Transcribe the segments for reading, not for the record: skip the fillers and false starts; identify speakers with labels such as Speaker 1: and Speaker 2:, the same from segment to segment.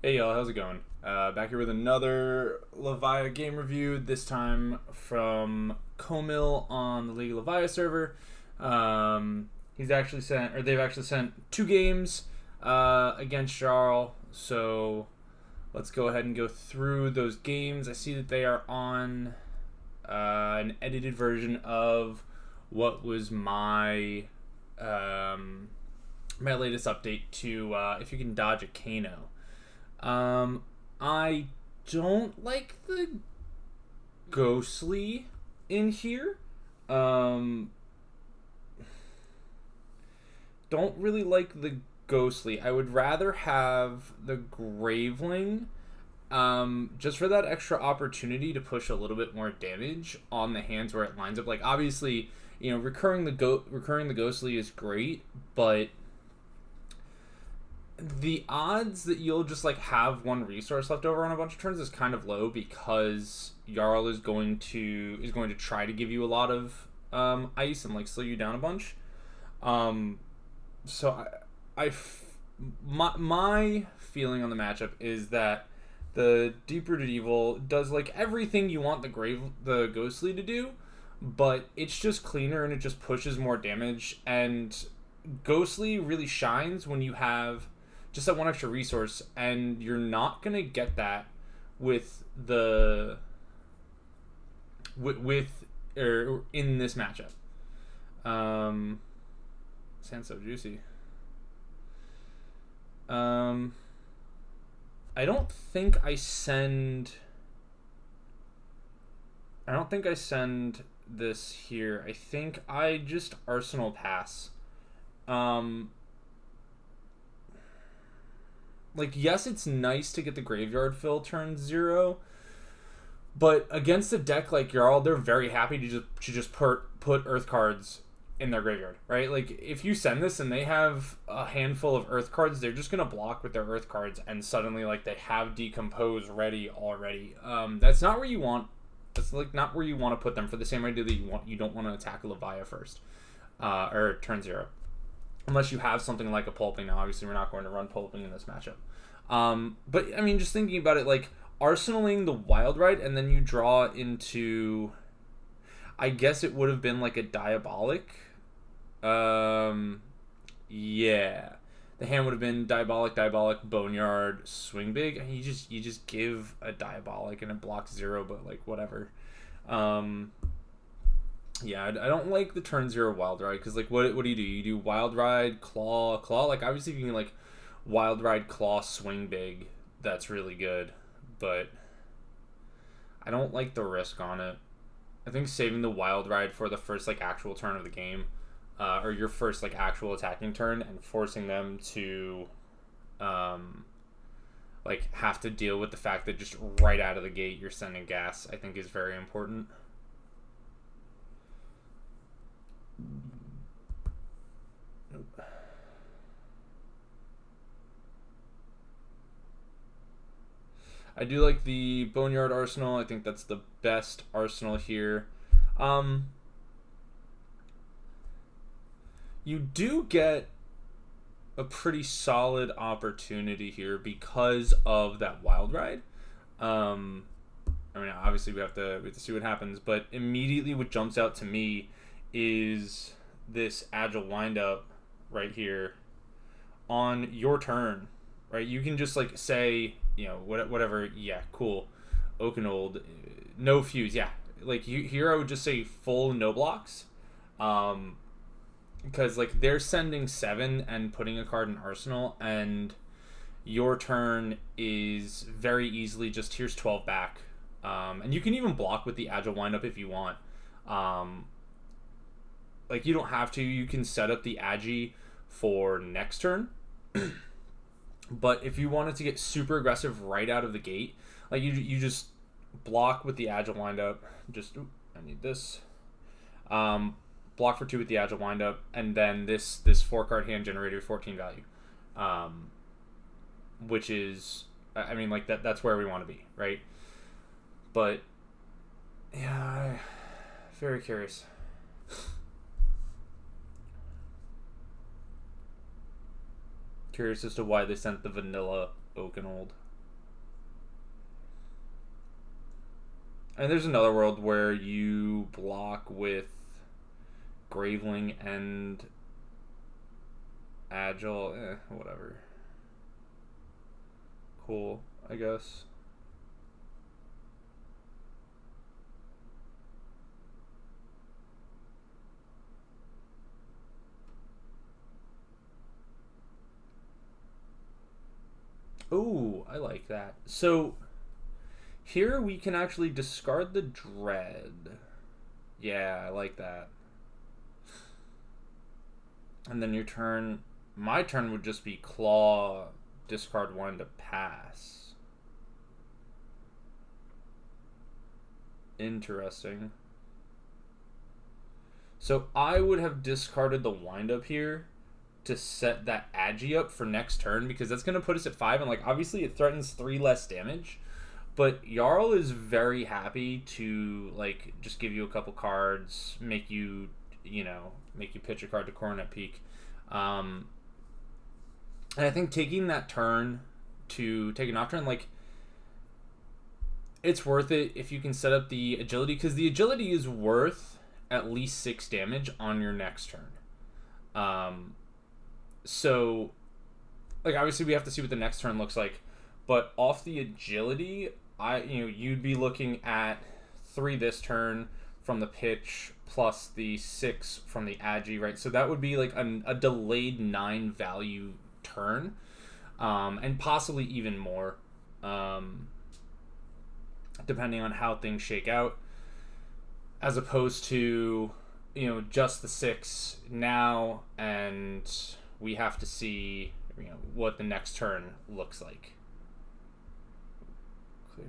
Speaker 1: Hey y'all, how's it going? Back here with another Levia game review. This time from komilll on the League of Levia server. He's actually sent, or they've actually sent two games against Jarl. So let's go ahead and go through those games. I see that they are on an edited version of what was my latest update to if you can dodge a Kano. I don't like the ghostly in here. Um, don't really like the ghostly. I would rather have the graveling. Just for that extra opportunity to push a little bit more damage on the hands where it lines up. Like obviously, recurring the ghostly is great, but the odds that you'll just like have one resource left over on a bunch of turns is kind of low because Jarl is going to try to give you a lot of ice and like slow you down a bunch. Um, so my feeling on the matchup is that the Deep Rooted Evil does like everything you want the Ghostly to do, but it's just cleaner and it just pushes more damage. And Ghostly really shines when you have just that one extra resource, and you're not gonna get that with the with or in this matchup. Um, Sounds so juicy. Um, I don't think I send. I don't think I send this here. I think I just Arsenal pass. Um, like yes, it's nice to get the graveyard fill turn 0, but against a deck like Jarl, they're very happy to just put Earth cards in their graveyard, right? Like if you send this and they have a handful of Earth cards, they're just gonna block with their Earth cards, and suddenly like they have Decompose ready already. That's not where you want. That's like not where you want to put them for the same idea that you don't want to attack Levia first, or turn 0, unless you have something like a pulping. Now, obviously, we're not going to run pulping in this matchup. But I mean, just thinking about it, like arsenaling the wild ride, and then you draw into. I guess it would have been like a diabolic. Um, yeah, the hand would have been diabolic, boneyard, swing big. And you just give a diabolic and it blocks 0, but like whatever. Um, yeah, I don't like the turn 0 wild ride because like what do? You do wild ride, claw. Like obviously if you can like wild ride, claw, swing big, that's really good, but I don't like the risk on it. I think saving the wild ride for the first like actual turn of the game, or your first like actual attacking turn, and forcing them to, um, like have to deal with the fact that just right out of the gate you're sending gas, I think is very important. I do like the Boneyard Arsenal. I think that's the best arsenal here. Um, you do get a pretty solid opportunity here because of that wild ride. Um, I mean, obviously we have to see what happens, but immediately what jumps out to me is this agile windup right here on your turn, right? You can just like say, whatever. Yeah, cool. Oakenold, no fuse. Yeah, like here I would just say full no blocks, um, because like they're sending 7 and putting a card in arsenal, and your turn is very easily just here's 12 back, and you can even block with the agile windup if you want. Um, like you don't have to. You can set up the agi for next turn. But if you wanted to get super aggressive right out of the gate, like you just block with the agile windup. I need this. Um, Block for 2 with the agile windup, and then this 4 card hand generator 14 value, um, which is I mean like that's where we want to be, right? But yeah, very curious. Curious as to why they sent the vanilla Oakenold. And there's another world where you block with Graveling and Agile. Whatever. Cool, I guess. Ooh, I like that. So here we can actually discard the Dread. Yeah, I like that. And then your turn, my turn would just be Claw, discard one to pass. Interesting. So I would have discarded the wind up here to set that Agi up for next turn, because that's going to put us at 5, and like obviously it threatens 3 less damage. But Jarl is very happy to like just give you a couple cards, make you pitch a card to Coronet Peak. And I think taking that turn to take an off turn, like, it's worth it if you can set up the agility, because the agility is worth at least 6 damage on your next turn. So, like, obviously we have to see what the next turn looks like, but off the agility, you'd be looking at 3 this turn from the pitch plus the 6 from the Agi, right? So that would be like a delayed 9 value turn, and possibly even more, depending on how things shake out, as opposed to just the 6 now, and we have to see what the next turn looks like. Clear.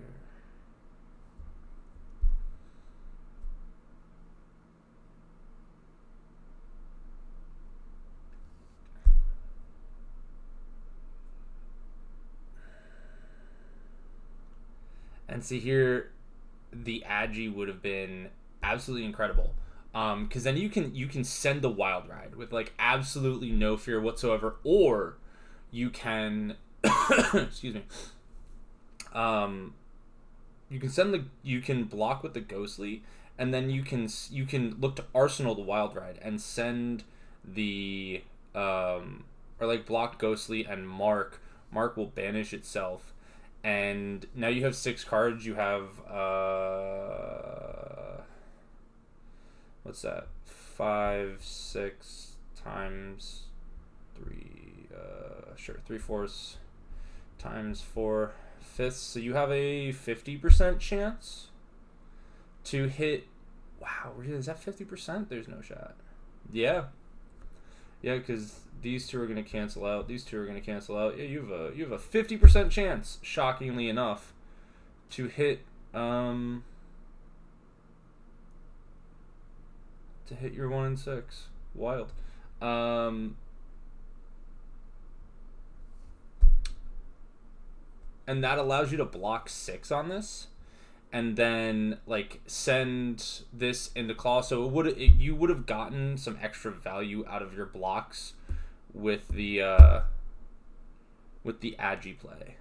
Speaker 1: And see here, the Agi would have been absolutely incredible, because then you can send the Wild Ride with like absolutely no fear whatsoever, or you can excuse me, you can block with the Ghostly, and then you can look to Arsenal the Wild Ride and send the or like block Ghostly, and Mark will banish itself. And now you have 6 cards. You have what's that? 5, 6 times 3. Sure, 3/4 times 4/5. So you have a 50% chance to hit. Wow, really? Is that 50%? There's no shot. Yeah, because these 2 are going to cancel out. These 2 are going to cancel out. Yeah, you have a 50% chance, shockingly enough, to hit your 1 and 6. Wild. And that allows you to block 6 on this, and then like send this into Claw. So you would have gotten some extra value out of your blocks with the Agi play.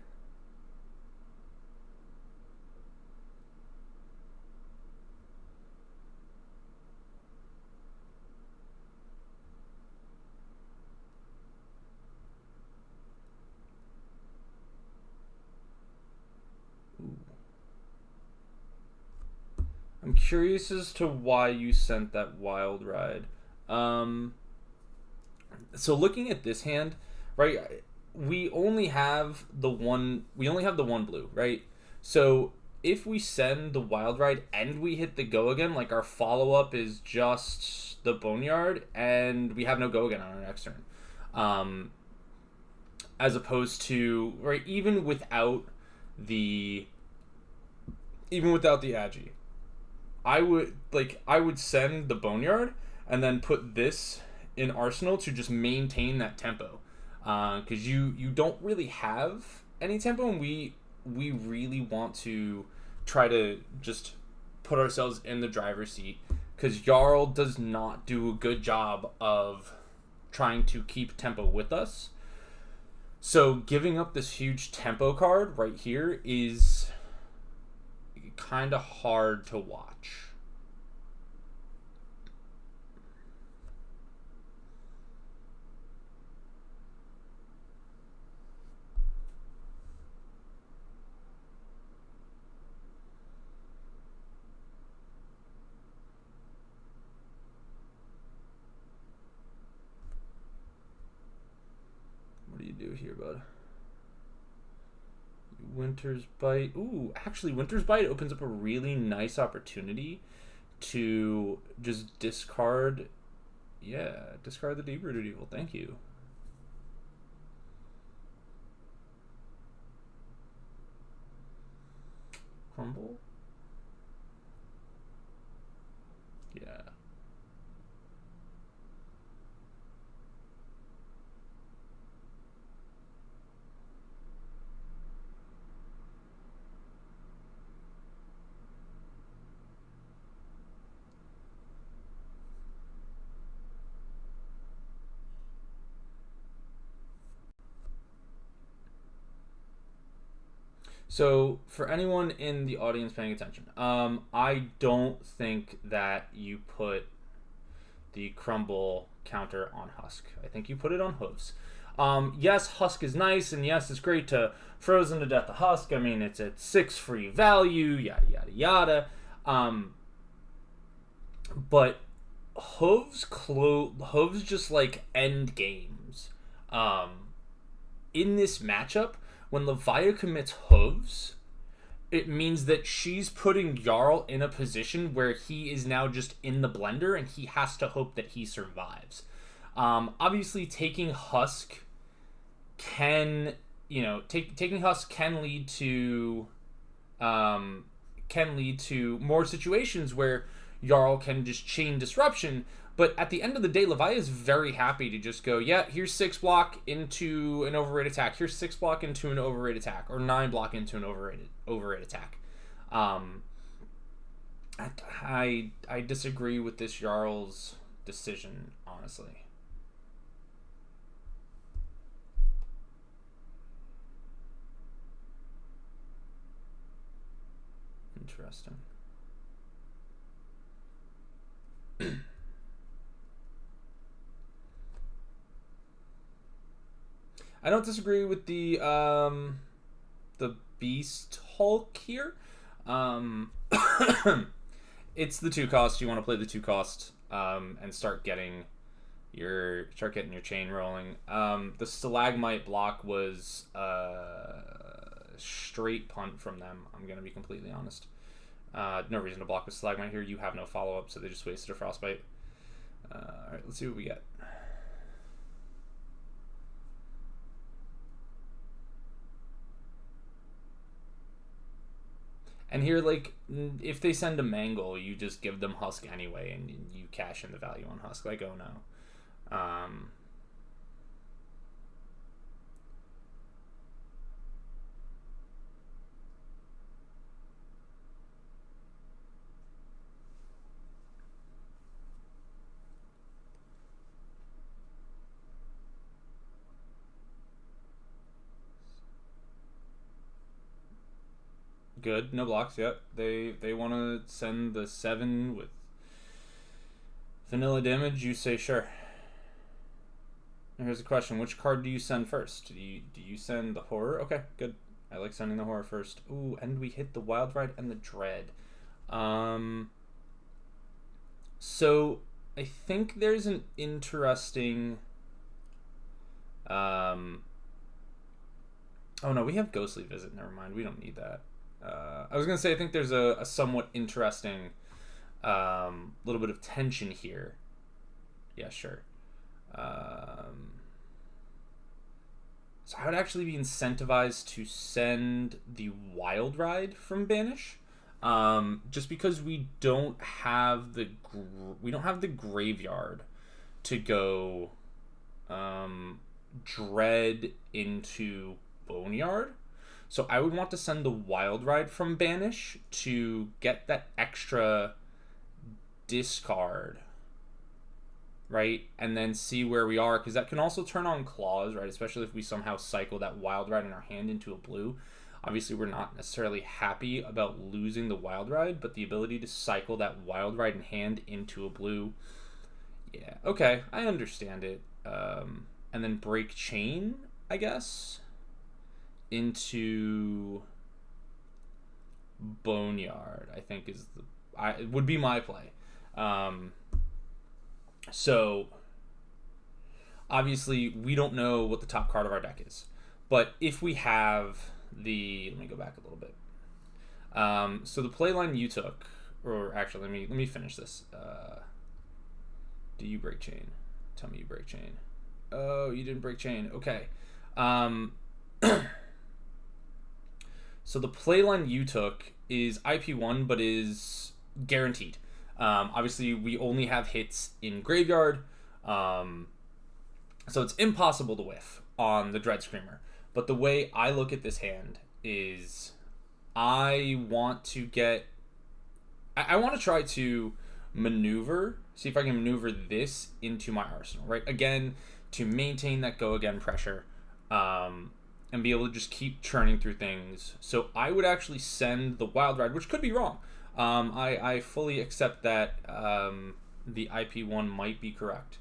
Speaker 1: I'm curious as to why you sent that Wild Ride. So looking at this hand, right, we only have the one blue, right? So if we send the Wild Ride and we hit the go again, like our follow-up is just the Boneyard, and we have no go again on our next turn. As opposed to, right, even without the Agi, I would send the Boneyard and then put this in Arsenal to just maintain that tempo, because you don't really have any tempo, and we really want to try to just put ourselves in the driver's seat, because Jarl does not do a good job of trying to keep tempo with us. So giving up this huge tempo card right here is kind of hard to watch. What do you do here, bud? Winter's Bite. Ooh, actually, Winter's Bite opens up a really nice opportunity to just discard. Yeah, discard the Deep-Rooted Evil. Thank you. Crumble? Yeah. So, for anyone in the audience paying attention, I don't think that you put the Crumble counter on Husk. I think you put it on Hooves. Yes, Husk is nice, and yes, it's great to Frozen to Death the Husk. I mean, it's at 6 free value, yada, yada, yada. But Hooves just, like, end games. In this matchup, when Levia commits Hooves, it means that she's putting Jarl in a position where he is now just in the blender and he has to hope that he survives. Obviously, taking Husk can, taking Husk can lead to more situations where Jarl can just chain disruption. But at the end of the day, Levia is very happy to just go, yeah, here's 6 block into an overrated attack. Here's 6 block into an overrated attack. Or 9 block into an overrated attack. I disagree with this Jarl's decision, honestly. Interesting. I don't disagree with the Beast Hulk here. It's the 2 cost. You want to play the 2 cost and start getting your chain rolling. The Stalagmite block was straight punt from them. I'm gonna be completely honest. No reason to block with Stalagmite here. You have no follow up, so they just wasted a Frostbite. All right, let's see what we get. And here, like, if they send a Mangle, you just give them Husk anyway, and you cash in the value on Husk. Like, oh no. Good, no blocks yet. They want to send the 7 with vanilla damage. You say sure. Here's a question: which card do you send first? Do you send the Horror? Okay, good. I like sending the Horror first. Ooh, and we hit the Wild Ride and the Dread. So I think there's an interesting. Oh no, we have Ghostly Visit. Never mind, we don't need that. I was gonna say I think there's a somewhat interesting little bit of tension here. Yeah, sure. So I would actually be incentivized to send the Wild Ride from Banish, just because we don't have the graveyard to go Dread into Boneyard. So I would want to send the Wild Ride from Banish to get that extra discard, right? And then see where we are, because that can also turn on Claws, right? Especially if we somehow cycle that Wild Ride in our hand into a blue. Obviously, we're not necessarily happy about losing the Wild Ride, but the ability to cycle that Wild Ride in hand into a blue, yeah, okay, I understand it. And then break chain, I guess, into Boneyard, I think would be my play. So obviously we don't know what the top card of our deck is, but if we have let me go back a little bit. So the play line you took, or actually let me finish this. Do you break chain? Tell me you break chain. Oh, you didn't break chain. Okay. So the play line you took is IP1, but is guaranteed. Obviously, we only have hits in graveyard, so it's impossible to whiff on the Dread Screamer. But the way I look at this hand is I want to try to see if I can maneuver this into my arsenal, right? Again, to maintain that go again pressure, and be able to just keep churning through things. So I would actually send the Wild Ride, which could be wrong. I fully accept that the IP1 might be correct.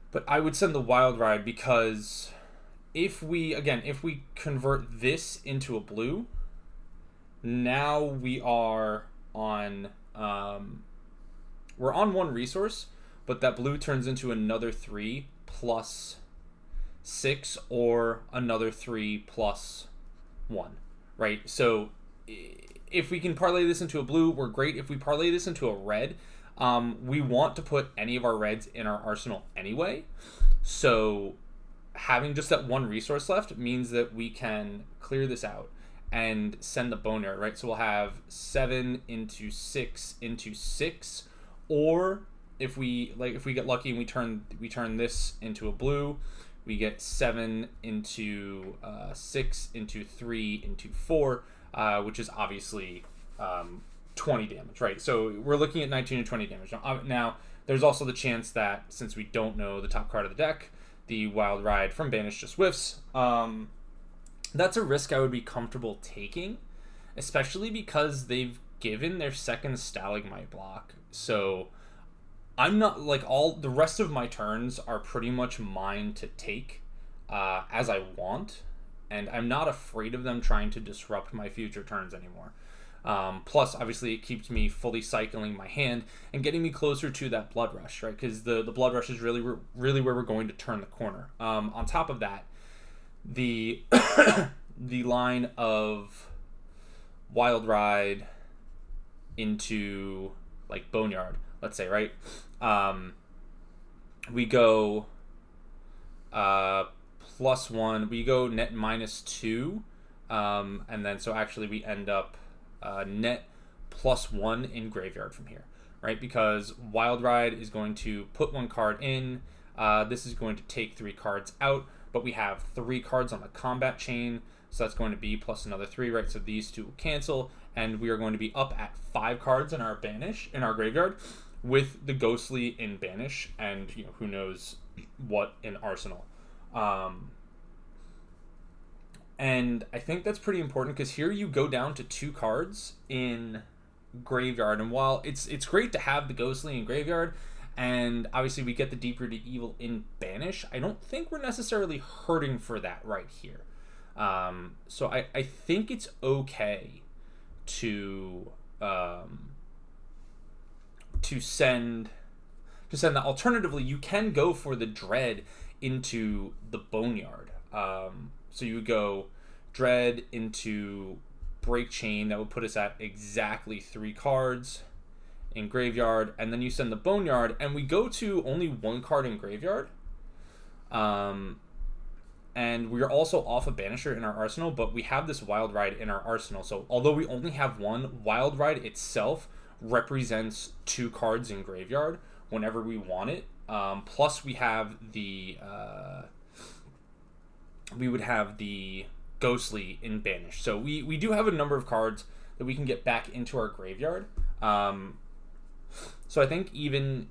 Speaker 1: But I would send the Wild Ride because if we convert this into a blue, now we are on we're on 1 resource, but that blue turns into another 3 plus 6 or another 3 plus 1, right? So if we can parlay this into a blue, we're great. If we parlay this into a red, we want to put any of our reds in our arsenal anyway. So having just that 1 resource left means that we can clear this out and send the Boneyard, right? So we'll have 7 into 6 into 6, or if we get lucky and we turn this into a blue, we get 7 into 6 into 3 into 4, which is obviously 20 damage, right? So we're looking at 19 and 20 damage. Now, there's also the chance that since we don't know the top card of the deck, the Wild Ride from Banish just whiffs. That's a risk I would be comfortable taking, especially because they've given their second Stalagmite block. So I'm not, all the rest of my turns are pretty much mine to take as I want, and I'm not afraid of them trying to disrupt my future turns anymore. Plus, obviously, it keeps me fully cycling my hand and getting me closer to that Blood Rush, right? Because the Blood Rush is really where we're going to turn the corner. On top of that, the the line of Wild Ride into Boneyard, let's say, right? We go +1. We go net -2, and then so actually we end up net +1 in graveyard from here, right? Because Wild Ride is going to put 1 card in. This is going to take 3 cards out, but we have 3 cards on the combat chain, so that's going to be plus another 3, right? So these 2 will cancel, and we are going to be up at 5 cards in our graveyard, with the Ghostly in Banish, and who knows what in Arsenal. And I think that's pretty important because here you go down to 2 cards in graveyard, and while it's great to have the Ghostly in graveyard, and obviously we get the Deep-Rooted Evil in Banish, I don't think we're necessarily hurting for that right here. So I think it's okay to send that. Alternatively, you can go for the Dread into the Boneyard. So you would go Dread into Break Chain. That would put us at exactly 3 cards in graveyard, and then you send the Boneyard, and we go to only 1 card in graveyard. And we're also off a Banisher in our arsenal, but we have this Wild Ride in our arsenal. So although we only have 1, Wild Ride itself represents 2 cards in graveyard whenever we want it. Plus we have we would have the Ghostly in Banish. So we do have a number of cards that we can get back into our graveyard. So I think even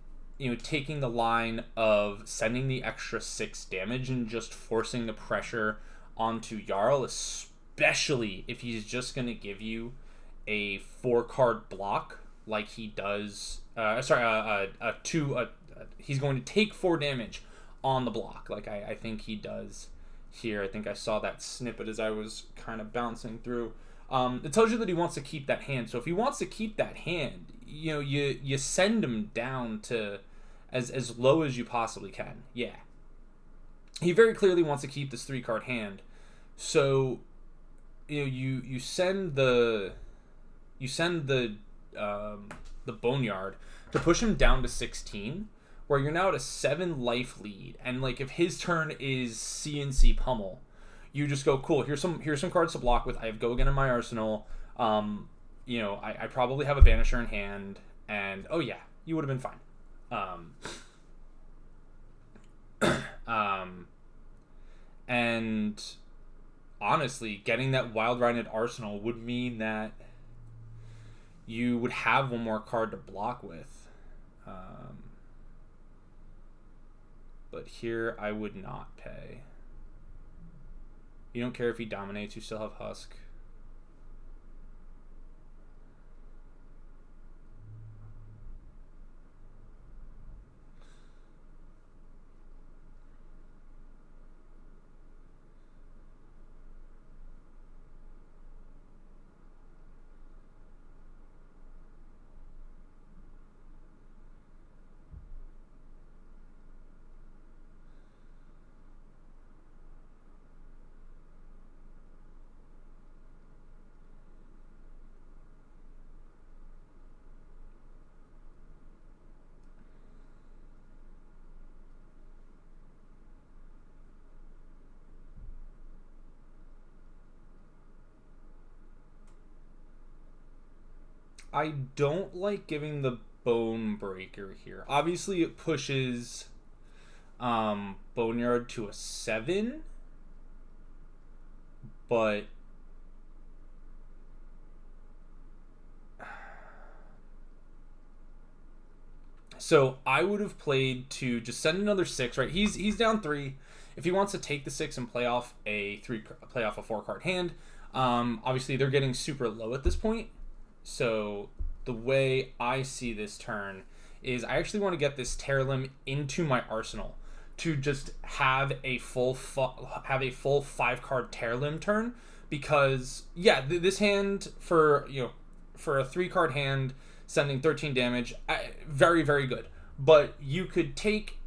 Speaker 1: taking the line of sending the extra 6 damage and just forcing the pressure onto Jarl, especially if he's just going to give you a 4-card block like he does. He's going to take 4 damage on the block like I think he does here. I think I saw that snippet as I was kind of bouncing through. It tells you that he wants to keep that hand. So if he wants to keep that hand, you send him down to as low as you possibly can. Yeah. He very clearly wants to keep this 3-card hand. So you send the Boneyard to push him down to 16, where you're now at a 7 life lead, and like if his turn is CNC pummel, you just go, cool, here's some cards to block with. I have Go Again in my arsenal. I probably have a Banisher in hand, and oh yeah, you would have been fine. And honestly, getting that Wild Rhinoed arsenal would mean that you would have one more card to block with. But here I would not pay. You don't care if he dominates, you still have Husk. I don't like giving the Bone Breaker here. Obviously, it pushes Boneyard to a 7, but so I would have played to just send another 6. Right, he's down 3. If he wants to take the 6 and play off a 4-card hand, obviously they're getting super low at this point. So the way I see this turn is I actually want to get this Terralim into my arsenal to just have a full 5-card Terralim turn, because this hand for a 3-card hand sending 13 damage, very, very good. But you could take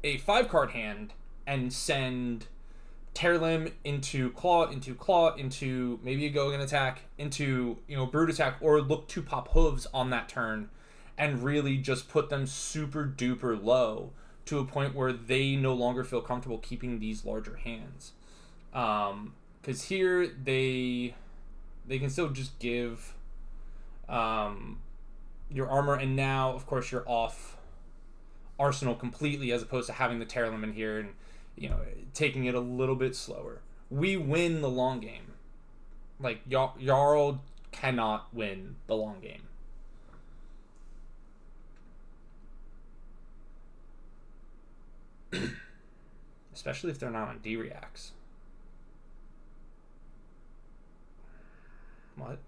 Speaker 1: a 5-card hand and send Terralim into Claw, into maybe a Go Again attack, into Brute attack, or look to pop Hooves on that turn, and really just put them super duper low to a point where they no longer feel comfortable keeping these larger hands. Because here they can still just give your armor, and now of course you're off arsenal completely, as opposed to having the Terralim in here and taking it a little bit slower. We win the long game. Like, Jarl cannot win the long game. Especially if they're not on D-reacts. What?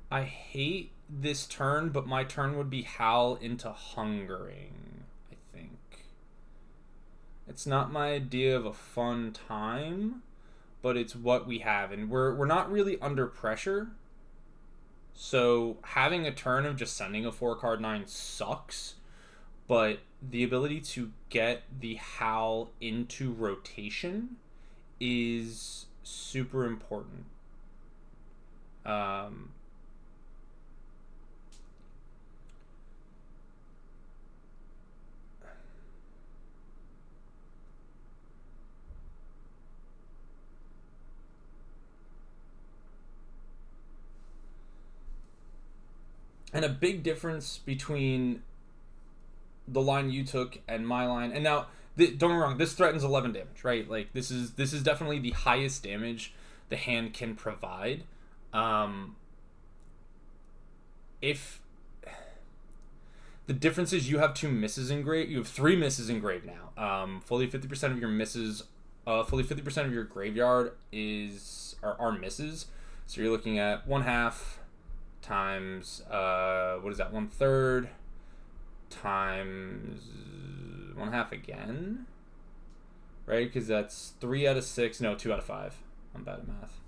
Speaker 1: I hate this turn, but my turn would be Howl into Hungering, I think. It's not my idea of a fun time, but it's what we have, and we're not really under pressure. So having a turn of just sending a 4-card 9 sucks, but the ability to get the Howl into rotation is super important. And a big difference between the line you took and my line, and now don't get me wrong, this threatens 11 damage, right? Like this is definitely the highest damage the hand can provide. If the difference is you have 2 misses engraved, you have 3 misses engraved now. Fully 50% of your misses, fully 50% of your graveyard are misses. So you're looking at 1/2 times what is that? 1/3 times 1/2 again, right? Because that's 3 out of 6. No, 2 out of 5. I'm bad at math.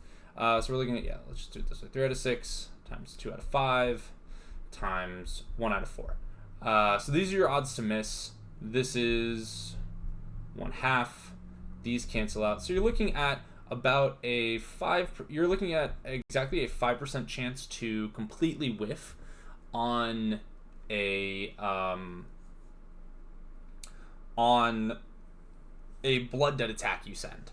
Speaker 1: So we're looking at, let's just do it this way: 3 out of 6 times 2 out of 5 times 1 out of 4. So these are your odds to miss. This is 1/2. These cancel out. So you're looking at about a 5. You're looking at exactly a 5% chance to completely whiff on a blood debt attack you send.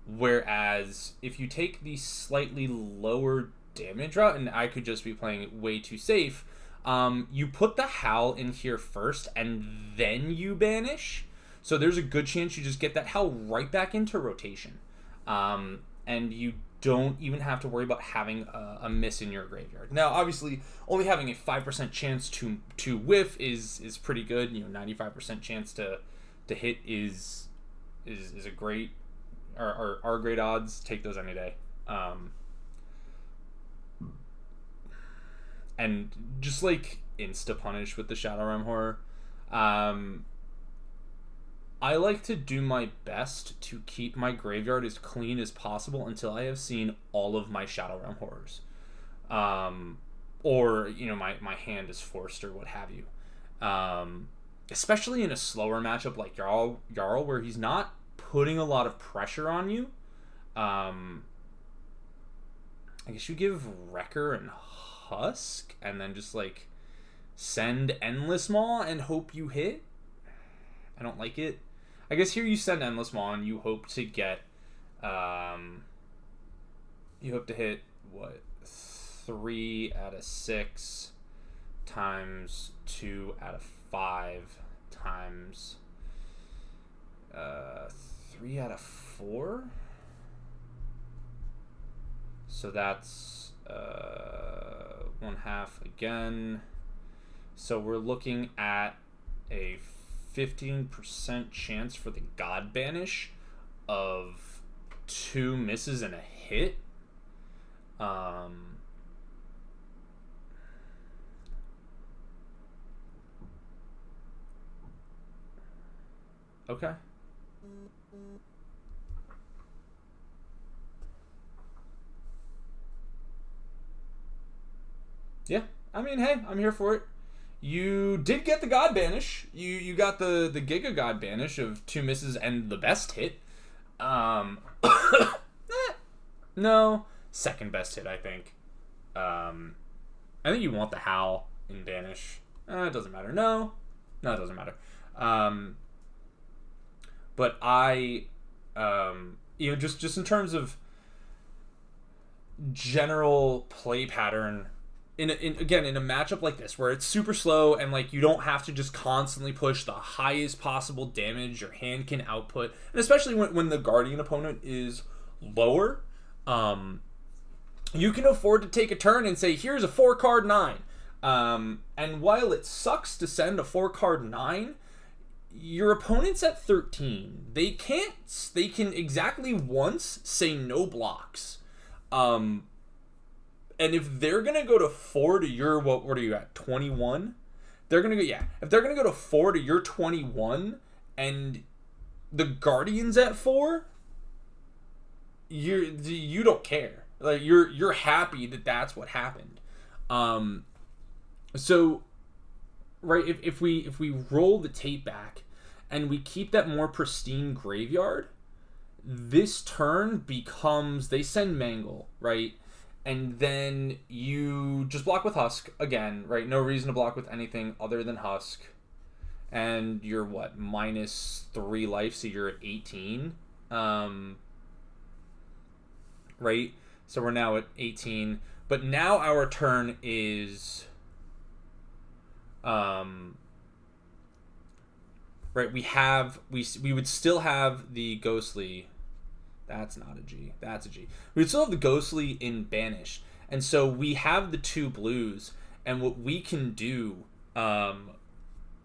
Speaker 1: Whereas if you take the slightly lower damage route, and I could just be playing way too safe, you put the Howl in here first and then you banish. So there's a good chance you just get that Howl right back into rotation. And you don't even have to worry about having a miss in your graveyard. Now, obviously, only having a 5% chance to whiff is pretty good. 95% chance to hit is a great, are great odds. Take those any day. And just like insta punish with the Shadow Realm Horror. I like to do my best to keep my graveyard as clean as possible until I have seen all of my Shadow Realm Horrors. Or, my hand is forced or what have you. Especially in a slower matchup like Jarl, where he's not putting a lot of pressure on you. I guess you give Wrecker and Husk and then just send Endless Maw and hope you hit. I don't like it. I guess here you send Endless Maw and you hope to get you hope to hit 3 out of 6 times 2 out of 5 times 3 out of 4. So that's 1/2 again. So we're looking at a 15% chance for the God Banish of 2 misses and a hit. Okay. Yeah, I mean, hey, I'm here for it. You did get the God Banish. You got the Giga God Banish of 2 misses and the best hit. No, second best hit, I think. I think you want the Howl in Banish. It doesn't matter. No, it doesn't matter. But I, just in terms of general play pattern, in a matchup like this where it's super slow and you don't have to just constantly push the highest possible damage your hand can output, and especially when the Guardian opponent is lower, you can afford to take a turn and say, here's a 4-card 9. And while it sucks to send a 4-card 9, your opponent's at 13. They can exactly once say no blocks. And if they're going to go to 4 to your, what are you at, 21? They're going to go, yeah. If they're going to go to 4 to your 21 and the Guardian's at 4, you don't care. You're happy that that's what happened. So, right, if we roll the tape back and we keep that more pristine graveyard, this turn becomes, they send Mangle, right? And then you just block with Husk again, right? No reason to block with anything other than Husk. And you're -3 life, so you're at 18. Right? So we're now at 18. But now our turn is... right, we would still have the Ghostly. That's not a G. That's a G. We would still have the Ghostly in Banish. And so we have the 2 blues. And what we can do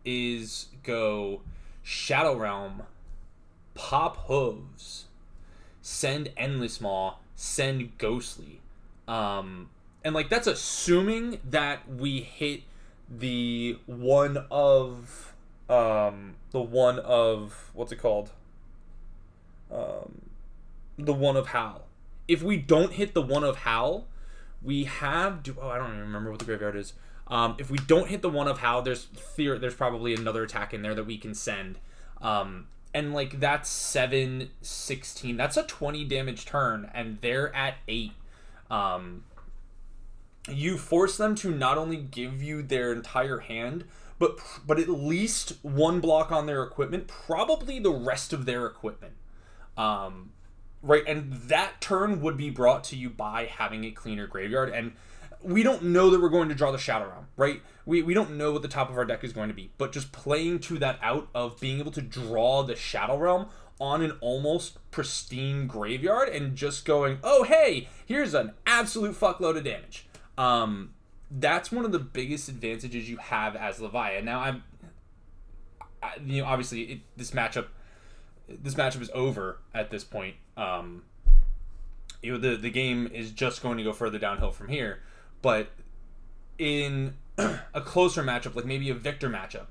Speaker 1: is go Shadow Realm, pop Hooves, send Endless Maw, send Ghostly. And like that's assuming that we hit the one of what's it called? The one of Howl. If we don't hit the one of Howl, we have I don't even remember what the graveyard is. If we don't hit the one of Howl, there's probably another attack in there that we can send. And like that's 7, 16. That's a 20 damage turn, and they're at 8. You force them to not only give you their entire hand, but at least one block on their equipment, probably the rest of their equipment. Right, and that turn would be brought to you by having a cleaner graveyard, and we don't know that we're going to draw the Shadow Realm, right? We don't know what the top of our deck is going to be, but just playing to that out of being able to draw the Shadow Realm on an almost pristine graveyard and just going, oh, hey, here's an absolute fuckload of damage. That's one of the biggest advantages you have as Levia. Now, obviously, this matchup is over at this point. The game is just going to go further downhill from here. But in a closer matchup, like maybe a Victor matchup,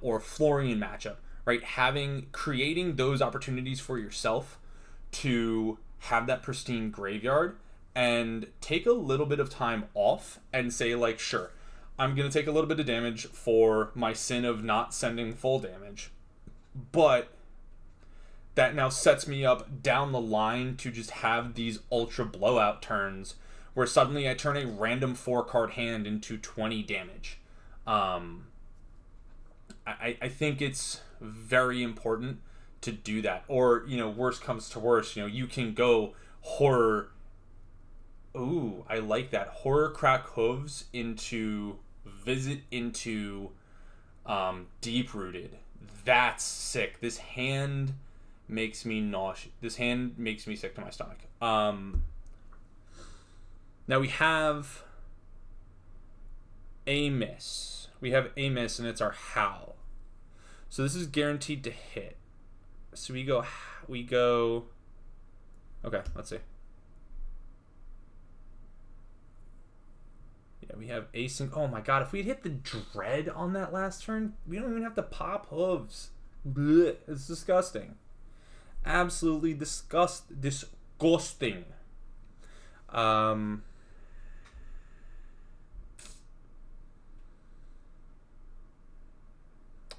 Speaker 1: or Florian matchup, right? Creating those opportunities for yourself to have that pristine graveyard and take a little bit of time off and say, like, sure, I'm going to take a little bit of damage for my sin of not sending full damage. But that now sets me up down the line to just have these ultra blowout turns where suddenly I turn a random 4-card hand into 20 damage. I think it's very important to do that. Or, worst comes to worst, you can go horror. Ooh, I like that. Horror Crack Hooves into Visit into Deep Rooted. That's sick. This hand makes me nauseous. This hand makes me sick to my stomach. Now we have a miss. And it's our Howl. So this is guaranteed to hit. So we go. Okay, let's see. Yeah, we have async. Oh my god, if we'd hit the Dread on that last turn, we don't even have to pop Hooves. Blech, it's disgusting. Absolutely disgusting.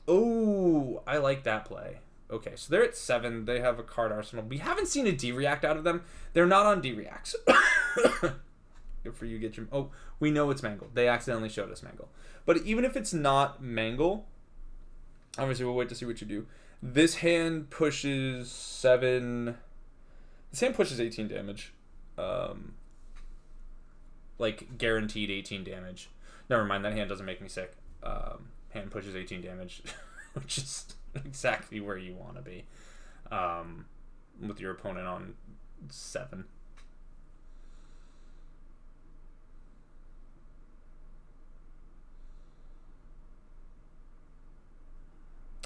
Speaker 1: Oh, I like that play. Okay, so they're at 7. They have a card arsenal. We haven't seen a D-React out of them. They're not on D-Reacts. Good for you, get your... Oh, we know it's Mangle. They accidentally showed us Mangle. But even if it's not Mangle, obviously we'll wait to see what you do. This hand pushes 7... This hand pushes 18 damage. Like, guaranteed 18 damage. Never mind, that hand doesn't make me sick. Hand pushes 18 damage, which is exactly where you want to be. With your opponent on 7.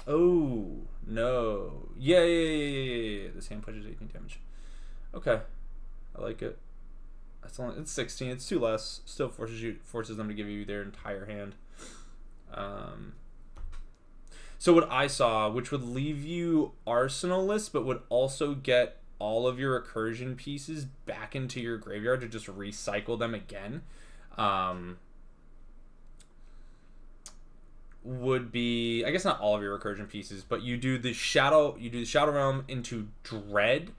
Speaker 1: Oh, no. Yeah. This hand pushes 18 damage. Okay. I like it. It's 16. It's 2 less. Still forces them to give you their entire hand. So what I saw, which would leave you arsenal-less, but would also get all of your recursion pieces back into your graveyard to just recycle them again, would be, I guess not all of your recursion pieces, but you do the Shadow Realm into Dread,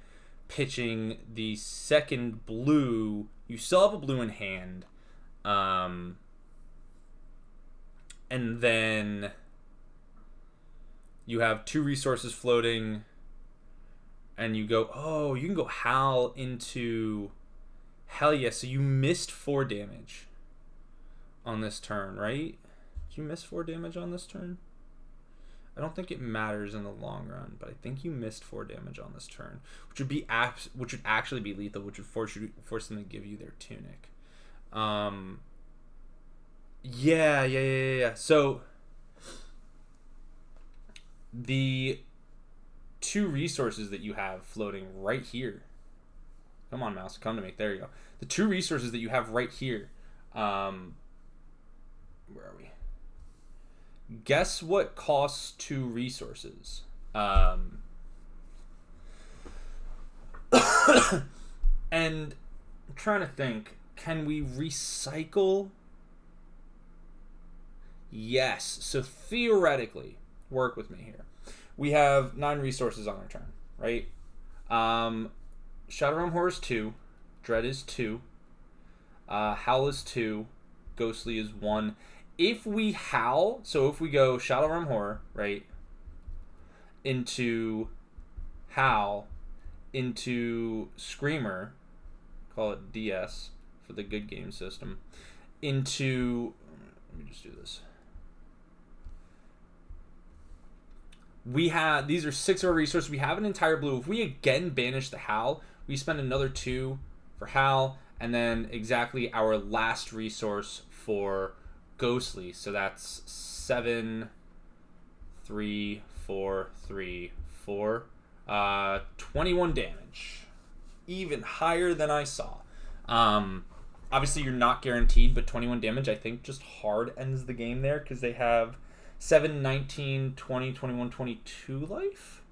Speaker 1: pitching the second blue. You still have a blue in hand, and then you have 2 resources floating, and you go, oh, you can go Howl into Hell yeah. So you missed 4 damage on this turn, right? Did you miss 4 damage on this turn? I don't think it matters in the long run, but I think you missed 4 damage on this turn, which would actually be lethal, which would force them to give you their tunic. Yeah. So the 2 resources that you have floating right here. Come on, mouse, come to me. There you go. The 2 resources that you have right here. Where are we? Guess what costs 2 resources? And I'm trying to think. Can we recycle? Yes. So theoretically, work with me here. We have 9 resources on our turn, right? Shadow Realm Horror is 2. Dread is 2. Howl is 2. Ghostly is 1. If we howl, so if we go Shadow Realm Horror, right, into Howl, into Screamer, call it DS for the good game system, into, let me just do this. These are 6 of our resources. We have an entire blue. If we again banish the Howl, we spend another 2 for Howl, and then exactly our last resource for Ghostly. So that's 7, 3, 4, 3, 4. 21 damage. Even higher than I saw. Obviously, you're not guaranteed, but 21 damage, I think, just hard ends the game there because they have 7, 19, 20, 21, 22 life.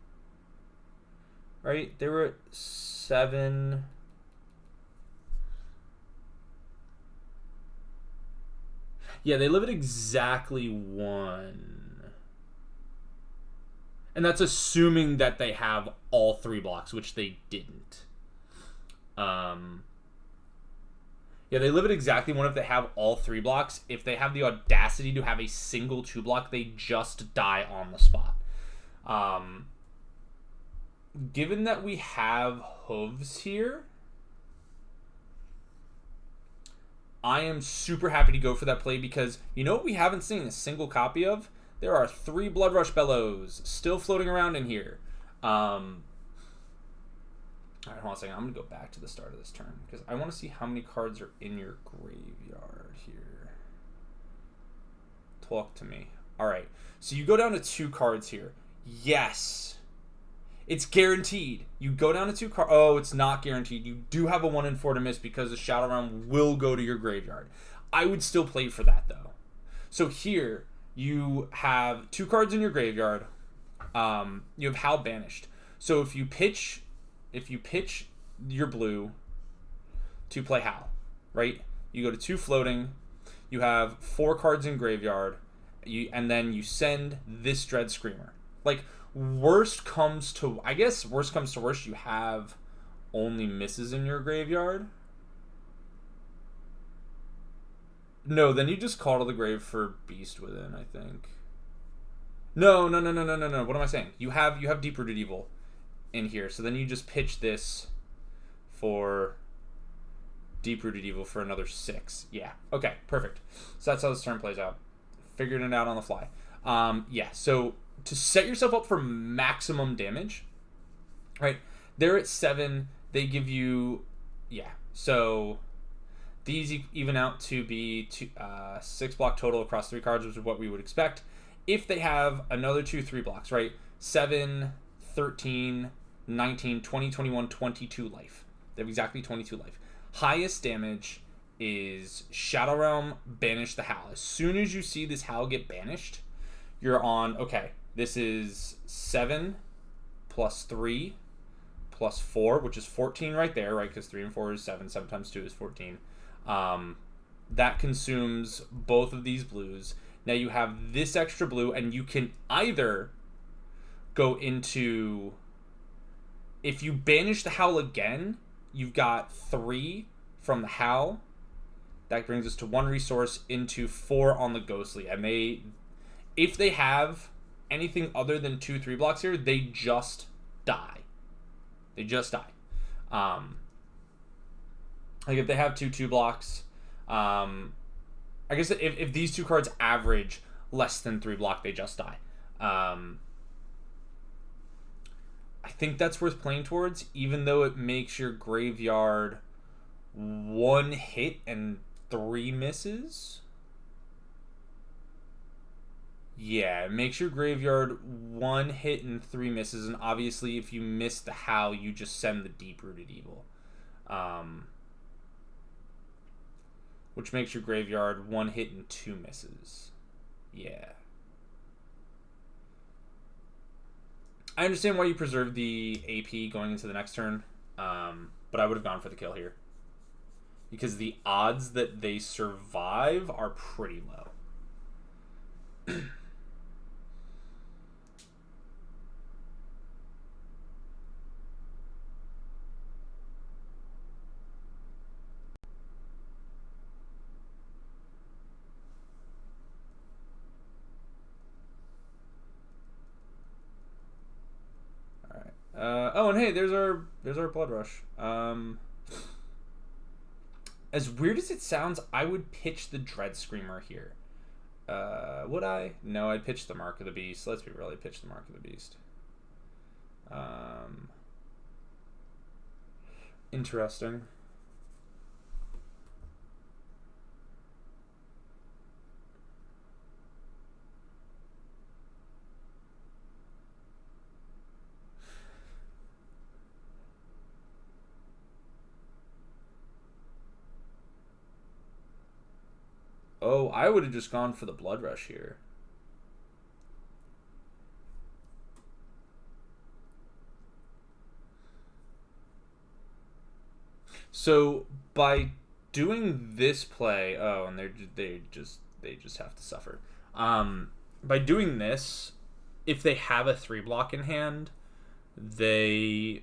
Speaker 1: Right? They were at 7. Yeah, they live at exactly 1. And that's assuming that they have all 3 blocks, which they didn't. Yeah, they live at exactly 1 if they have all 3 blocks. If they have the audacity to have a single 2 block, they just die on the spot. Given that we have hooves here, I am super happy to go for that play because you know what we haven't seen a single copy of? There are 3 Bloodrush Bellows still floating around in here. Alright, hold on a second. I'm going to go back to the start of this turn because I want to see how many cards are in your graveyard here. Talk to me. Alright, so you go down to 2 cards here. Yes! It's guaranteed. You go down to 2 cards. Oh, it's not guaranteed. You do have a 1 in 4 to miss because the Shadow Realm will go to your graveyard. I would still play for that, though. So here, you have 2 cards in your graveyard. You have Howl banished. So if you pitch your blue to play Howl, right? You go to 2 floating. You have 4 cards in graveyard. And then you send this Dread Screamer. Like, worst comes to worst, you have only misses in your graveyard. No, then you just call to the grave for Beast Within, I think. No. What am I saying? You have Deep-Rooted Evil in here, so then you just pitch this for Deep-Rooted Evil for another 6. Yeah. Okay, perfect. So that's how this turn plays out. Figured it out on the fly. Yeah, so to set yourself up for maximum damage, right? They're at 7. They give you, yeah. So these even out to be 6 block total across 3 cards, which is what we would expect. If they have another 2 3 blocks, right? 7, 13, 19, 20, 21, 22 life. They have exactly 22 life. Highest damage is Shadow Realm, banish the Howl. As soon as you see this Howl get banished, you're on, okay, this is 7 plus 3 plus 4, which is 14 right there, right? Because 3 and 4 is 7. 7 times 2 is 14. That consumes both of these blues. Now you have this extra blue, and you can either go into... If you banish the Howl again, you've got 3 from the Howl. That brings us to 1 resource into 4 on the Ghostly. And if they have anything other than 2 3 blocks here, they just die. They just die. Like if they have 2/2 blocks, I guess if these two cards average less than 3 block, they just die. I think that's worth playing towards, even though it makes your graveyard 1 hit and 3 misses. Yeah, it makes your graveyard 1 hit and 3 misses, and obviously if you miss the Howl, you just send the Deep-Rooted Evil. Which makes your graveyard 1 hit and 2 misses. Yeah. I understand why you preserved the AP going into the next turn, but I would have gone for the kill here. Because the odds that they survive are pretty low. Oh, and hey, there's our Blood Rush. As weird as it sounds, I would pitch the Dread Screamer here. Would I? No, I'd pitch the Mark of the Beast. Let's be real, I'd pitch the Mark of the Beast. Interesting. Oh, I would have just gone for the Blood Rush here. So by doing this play, oh, and they just have to suffer. By doing this, if they have a 3 block in hand, they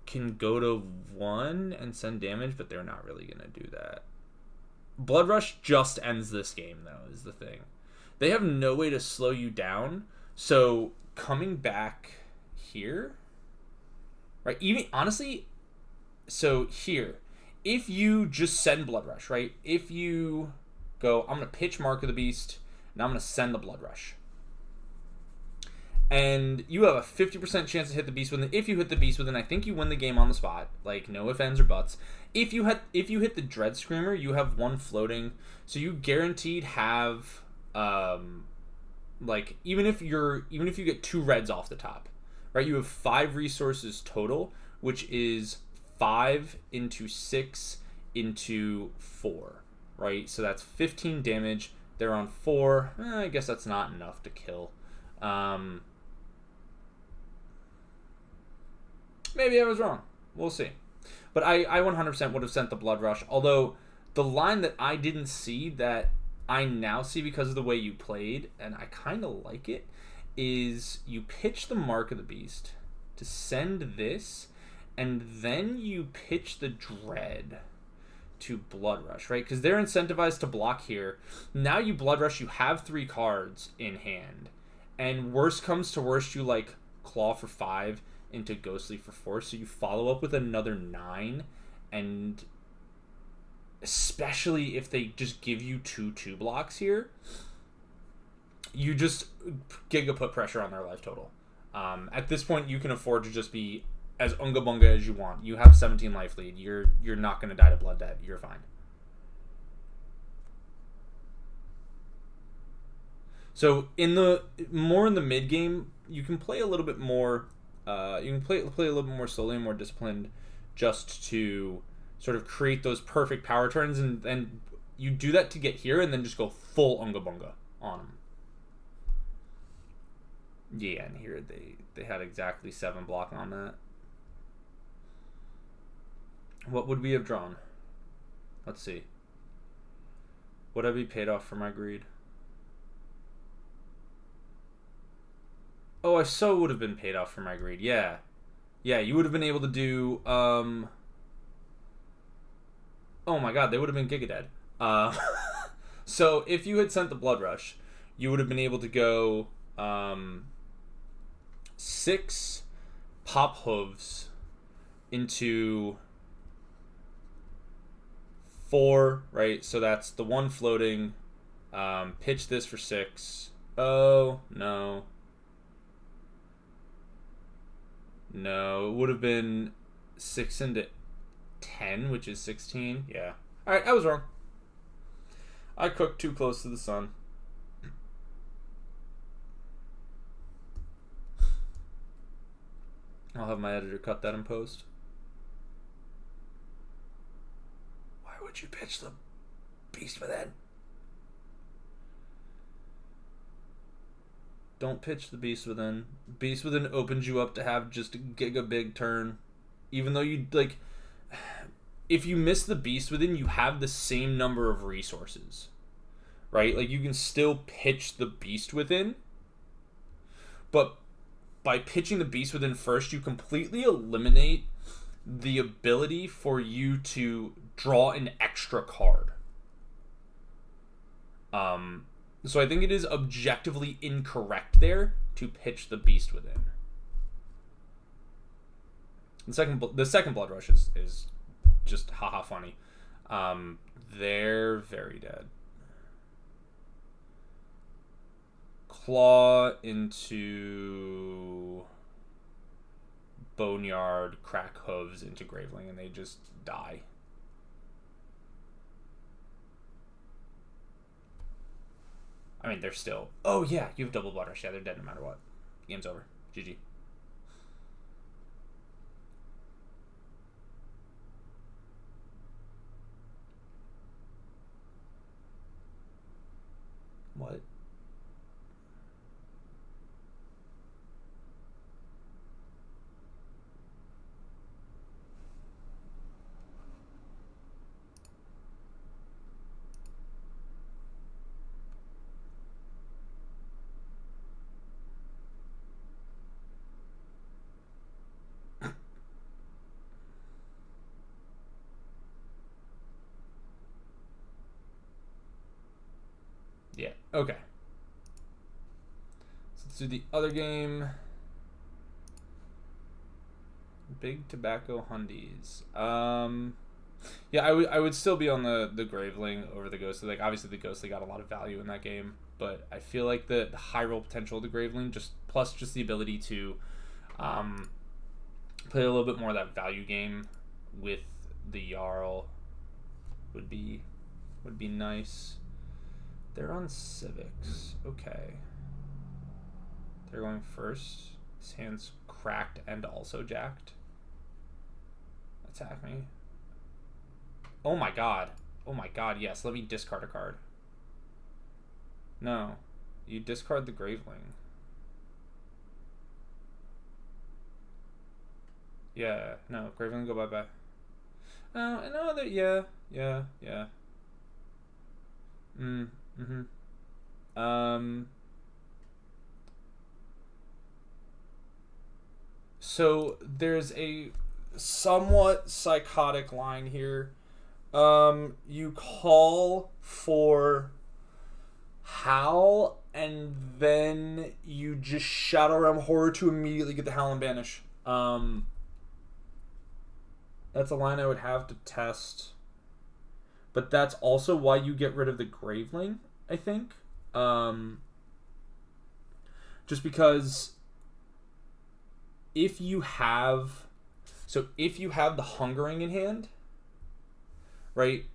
Speaker 1: can go to 1 and send damage, but they're not really gonna do that. Blood Rush just ends this game, though, is the thing. They have no way to slow you down, so coming back here, right? Even honestly, so here, if you just send Blood Rush, right? If you go, I'm gonna pitch Mark of the Beast, and I'm gonna send the Blood Rush, and you have a 50% chance to hit the beast with it. If you hit the beast with it, I think you win the game on the spot. Like, no ifs, ands, or buts. If you hit the Dread Screamer, you have 1 floating, so you guaranteed have like even if you get 2 reds off the top, right? You have 5 resources total, which is 5 into 6 into 4, right? So that's 15 damage. They're on 4. I guess that's not enough to kill. Maybe I was wrong. We'll see. But I 100% would have sent the Blood Rush. Although the line that I didn't see that I now see because of the way you played, and I kind of like it, is you pitch the Mark of the Beast to send this, and then you pitch the Dread to Blood Rush, right? Because they're incentivized to block here. Now you Blood Rush, you have 3 cards in hand. And worst comes to worst, you like Claw for 5 into Ghostly for 4, so you follow up with another 9, and especially if they just give you 2/2 blocks here, you just giga put pressure on their life total. At this point, you can afford to just be as unga bunga as you want. You have 17 life lead. You're not going to die to Blood Debt. You're fine. So in the mid game, you can play a little bit more. You can play a little bit more slowly and more disciplined, just to sort of create those perfect power turns, and you do that to get here, and then just go full unga bunga on them. Yeah, and here they had exactly 7 block on that. What would we have drawn? Let's see. Would I be paid off for my greed? Oh, I so would have been paid off for my greed. Yeah. Yeah, you would have been able to do, oh my god, they would have been giga dead. So if you had sent the Blood Rush, you would have been able to go, 6 Pop Hooves into 4, right? So that's the 1 floating. Pitch this for 6. Oh, no. No, it would have been 6 into 10, which is 16. Yeah. Alright, I was wrong. I cooked too close to the sun. I'll have my editor cut that in post. Why would you pitch the beast within? Don't pitch the beast within. Beast within opens you up to have just a giga big turn. Even though you, like, if you miss the beast within, you have the same number of resources. Right? Like, you can still pitch the beast within. But by pitching the beast within first, you completely eliminate the ability for you to draw an extra card. So I think it is objectively incorrect there to pitch the beast within. The second blood rush is just haha funny. They're very dead. Claw into Boneyard, crack hooves into Graveling, and they just die. I mean, they're still... Oh, yeah, you have double blood rush. Yeah, they're dead no matter what. Game's over. GG. What? Yeah, okay. So let's do the other game. Big Tobacco Hundies. Yeah, I would still be on the Graveling over the Ghostly. Like, obviously the Ghostly got a lot of value in that game, but I feel like the high roll potential of the Graveling, plus the ability to play a little bit more of that value game with the Jarl would be nice. They're on Civics. Okay. They're going first. His hand's cracked and also jacked. Attack me. Oh my god. Oh my god, yes. Let me discard a card. No. You discard the Graveling. Yeah. No. Graveling, go bye-bye. No, yeah. So there's a somewhat psychotic line here. You call for Howl, and then you just Shadow Realm Horror to immediately get the Howl and Banish. That's a line I would have to test. But that's also why you get rid of the Graveling, I think. Just because if you have the Hungering in hand, right?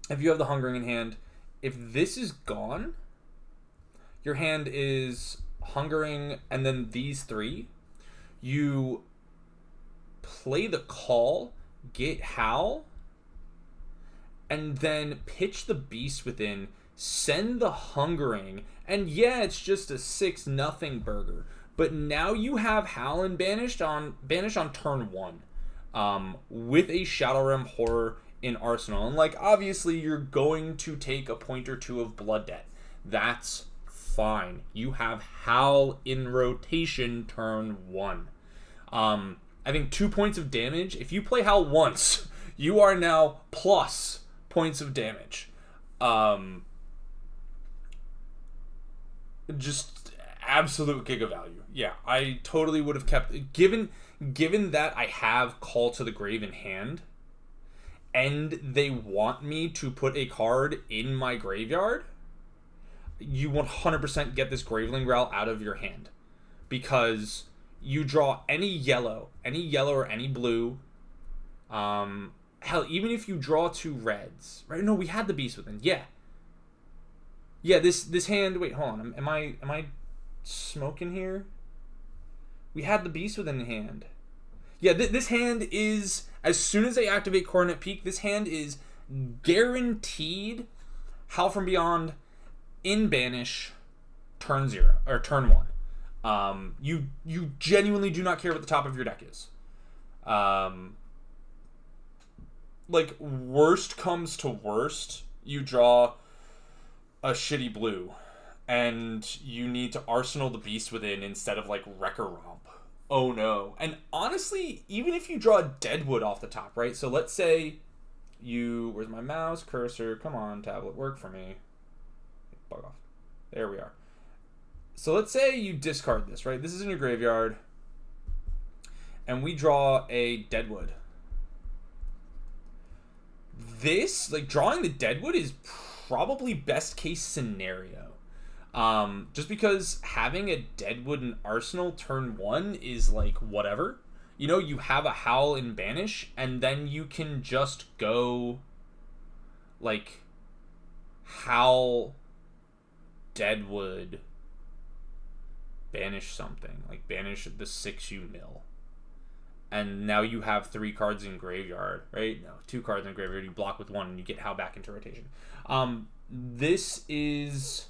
Speaker 1: If you have the Hungering in hand, if this is gone, your hand is Hungering and then these 3. You play the Call, get Howl, and then pitch the Beast within, send the Hungering, and yeah, it's just a 6-0 burger. But now you have Howl and Banish on turn 1, with a Shadow Realm Horror in Arsenal. And like, obviously you're going to take a point or 2 of Blood Debt. That's fine. You have Howl in rotation turn 1. I think 2 points of damage. If you play Howl once, you are now plus points of damage. Just absolute giga value. Yeah, I totally would have kept, given that I have Call to the Grave in hand, and they want me to put a card in my graveyard, you 100% get this Graveling Growl out of your hand. Because you draw any yellow or any blue. Hell, even if you draw 2 reds, right? No, we had the Beast Within. Yeah. This hand. Wait, hold on. Am I smoking here? We had the Beast Within hand. Yeah, this hand is, as soon as they activate Coronet Peak, this hand is guaranteed Howl from Beyond in Banish turn 0 or turn 1. You genuinely do not care what the top of your deck is. Like, worst comes to worst, you draw a shitty blue, and you need to Arsenal the Beast Within instead of, like, Wrecker Romp. Oh no. And honestly, even if you draw a Deadwood off the top, right? So let's say you... Where's my mouse? Cursor. Come on, tablet. Work for me. Bug off. There we are. So let's say you discard this, right? This is in your graveyard. And we draw a Deadwood. This, like, drawing the Deadwood is probably best case scenario. Just because having a Deadwood in Arsenal turn 1 is, like, whatever. You know, you have a Howl in Banish, and then you can just go, like, Howl, Deadwood, banish something. Like, banish the 6 you mill. And now you have 3 cards in graveyard, right? No, 2 cards in graveyard. You block with 1, and you get Howl back into rotation. This is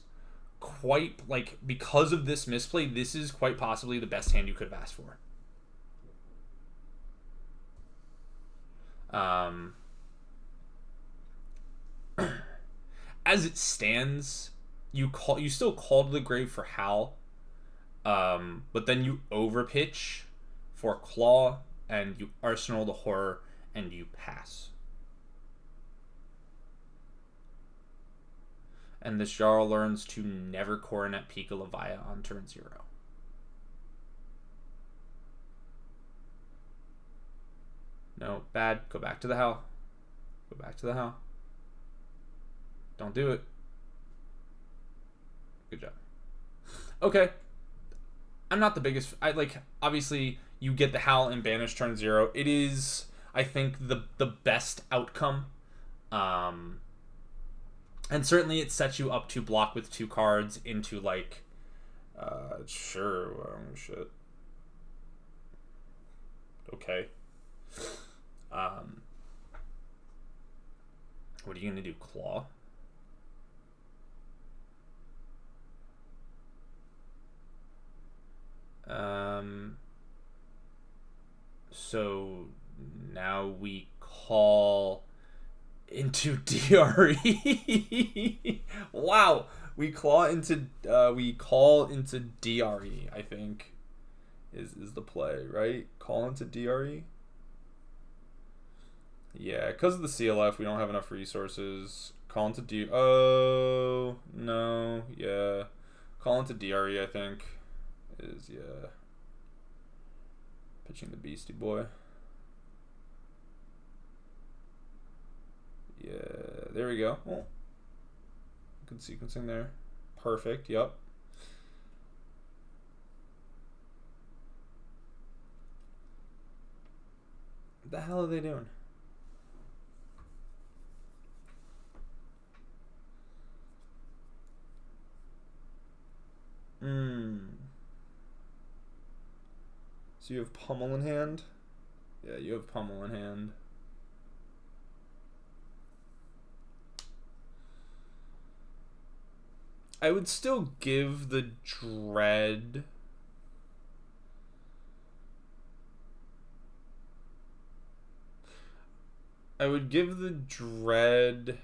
Speaker 1: quite, like, because of this misplay, this is quite possibly the best hand you could have asked for. As it stands, you still call to the grave for Howl, but then you overpitch for Claw, and you Arsenal the Horror, and you pass. And this Jarl learns to never Coronet Peak a Levia on turn 0. No, bad. Go back to the Howl. Go back to the Howl. Don't do it. Good job. Okay. I'm not the biggest... obviously, you get the Howl and Banish turn 0. It is, I think, the best outcome. And certainly it sets you up to block with 2 cards into, like... sure. Shit. Okay. What are you going to do? Claw? So now we call into DRE. Wow, we call into DRE, I think is the play, right? Call into DRE. Yeah, because of the CLF, we don't have enough resources. Call into oh no, yeah. Call into DRE, I think. Is, yeah. Pitching the Beastie Boy. Yeah, there we go. Oh. Good sequencing there. Perfect, yep. What the hell are they doing? So you have Pummel in hand? Yeah, you have Pummel in hand. I would still give the Dread... I would give the Dread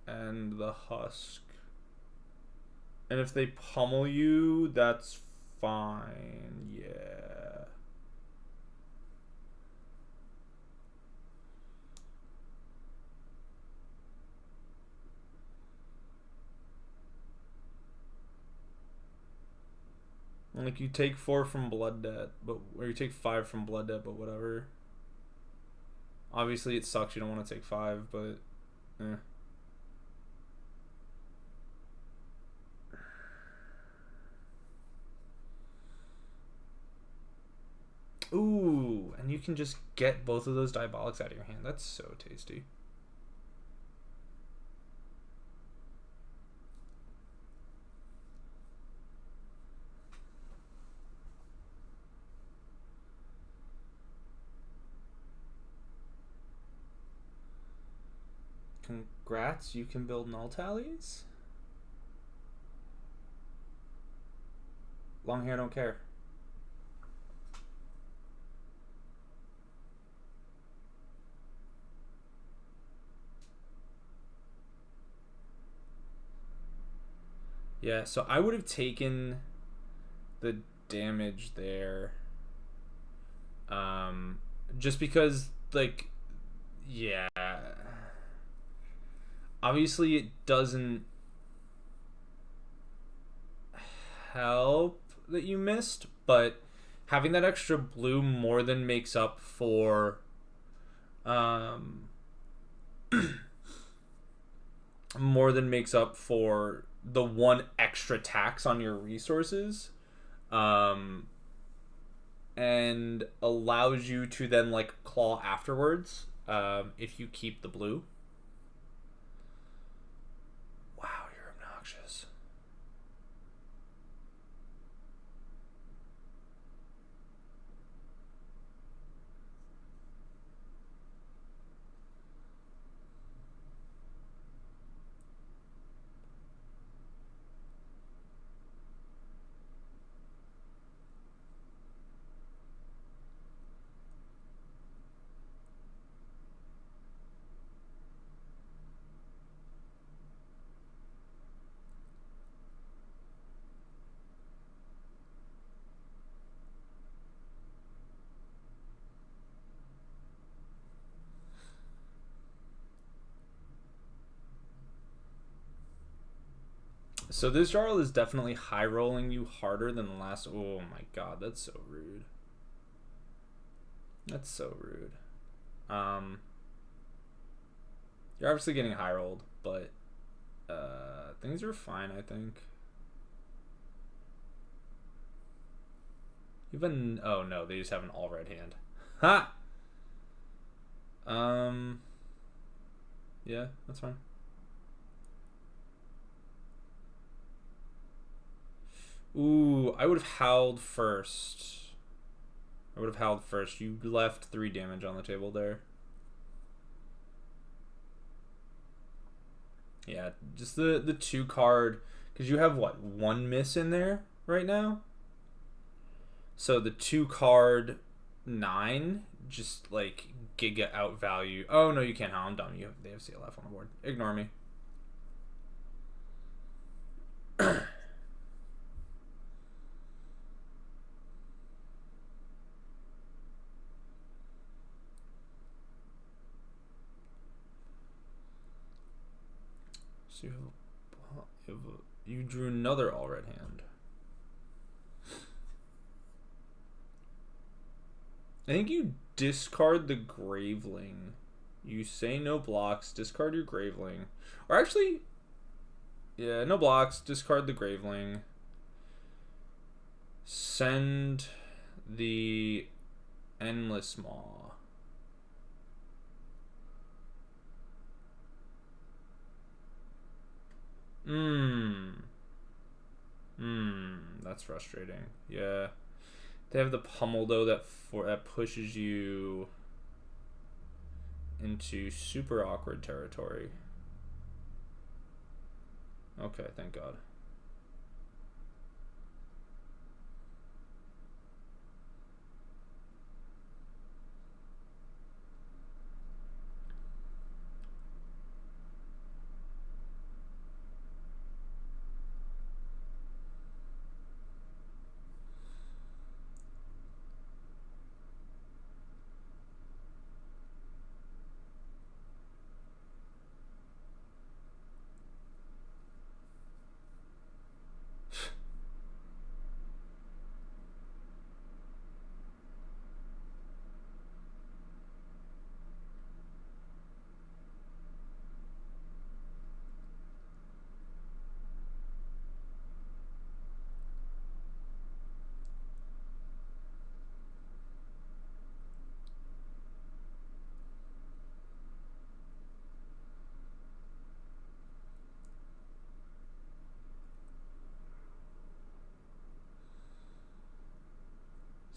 Speaker 1: and the Husk. And if they pummel you, that's fine. Yeah. Like, you take 4 from Blood Debt, or you take 5 from Blood Debt, but whatever. Obviously, it sucks. You don't want to take 5, but eh. Ooh, and you can just get both of those Diabolics out of your hand. That's so tasty. Congrats, you can build null tallies? Long hair, don't care. Yeah, so I would have taken the damage there. Just because, like, yeah. Obviously, it doesn't help that you missed, but having that extra blue more than makes up for more than makes up for the one extra tax on your resources, and allows you to then like claw afterwards, if you keep the blue. Wow, you're obnoxious. So this Jarl is definitely high rolling you harder than the last. Oh my god, that's so rude. That's so rude. You're obviously getting high rolled, but things are fine, I think. Even oh no, they just have an all red hand. Ha. Yeah, that's fine. Ooh, I would have howled first. You left 3 damage on the table there. Yeah, just the 2 card, because you have what, 1 miss in there right now. So the 2 card 9 just like giga out value. Oh no, you can't. I'm dumb. They have CLF on the board. Ignore me. So you drew another all red hand. I think you discard the Graveling. You say no blocks, discard your Graveling. Or actually, yeah, no blocks, discard the Graveling. Send the Endless Maw. That's frustrating. Yeah. They have the Pummel though that pushes you into super awkward territory. Okay, thank God.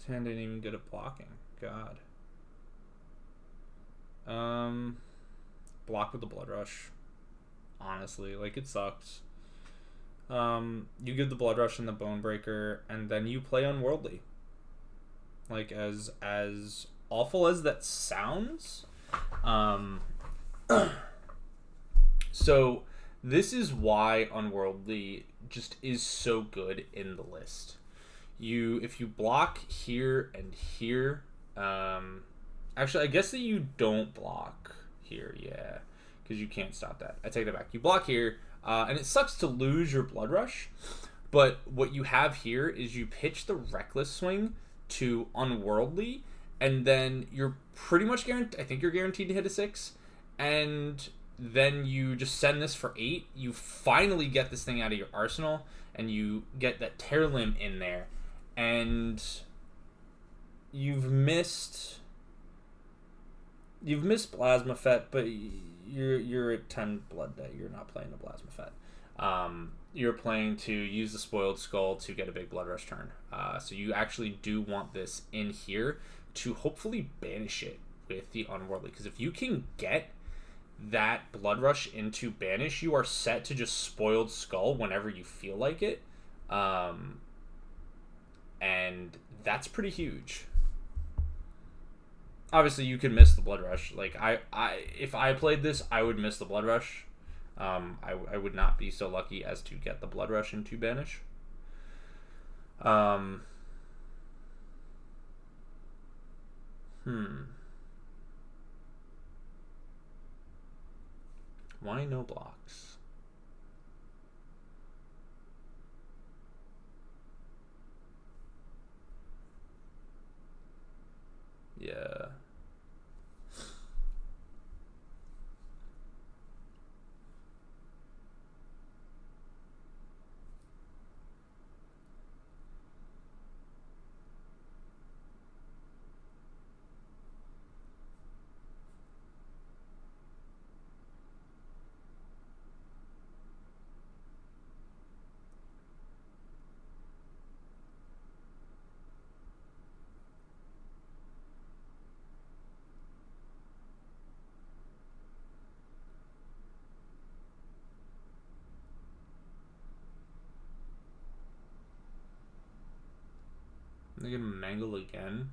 Speaker 1: His hand ain't even good at blocking. God. Block with the Blood Rush. Honestly, like, it sucks. You give the Blood Rush and the Bone Breaker, and then you play Unworldly. Like, as awful as that sounds, so this is why Unworldly just is so good in the list. If you block here and here, actually, I guess that you don't block here, yeah, because you can't stop that. I take that back. You block here, and it sucks to lose your Blood Rush, but what you have here is you pitch the Reckless Swing to Unworldly, and then you're pretty much guaranteed, I think you're guaranteed to hit a 6, and then you just send this for 8. You finally get this thing out of your arsenal, and you get that Tear Limb in there, and you've missed Plasma Fet, but you're at 10 blood debt. You're not playing the Plasma Fet. You're playing to use the Spoiled Skull to get a big Blood Rush turn. So you actually do want this in here to hopefully banish it with the Unworldly. Because if you can get that Blood Rush into banish, you are set to just Spoiled Skull whenever you feel like it. And that's pretty huge. Obviously, you could miss the Blood Rush. Like, if I played this, I would miss the Blood Rush. I would not be so lucky as to get the Blood Rush into banish. Why no blocks? Yeah. They're gonna mangle again.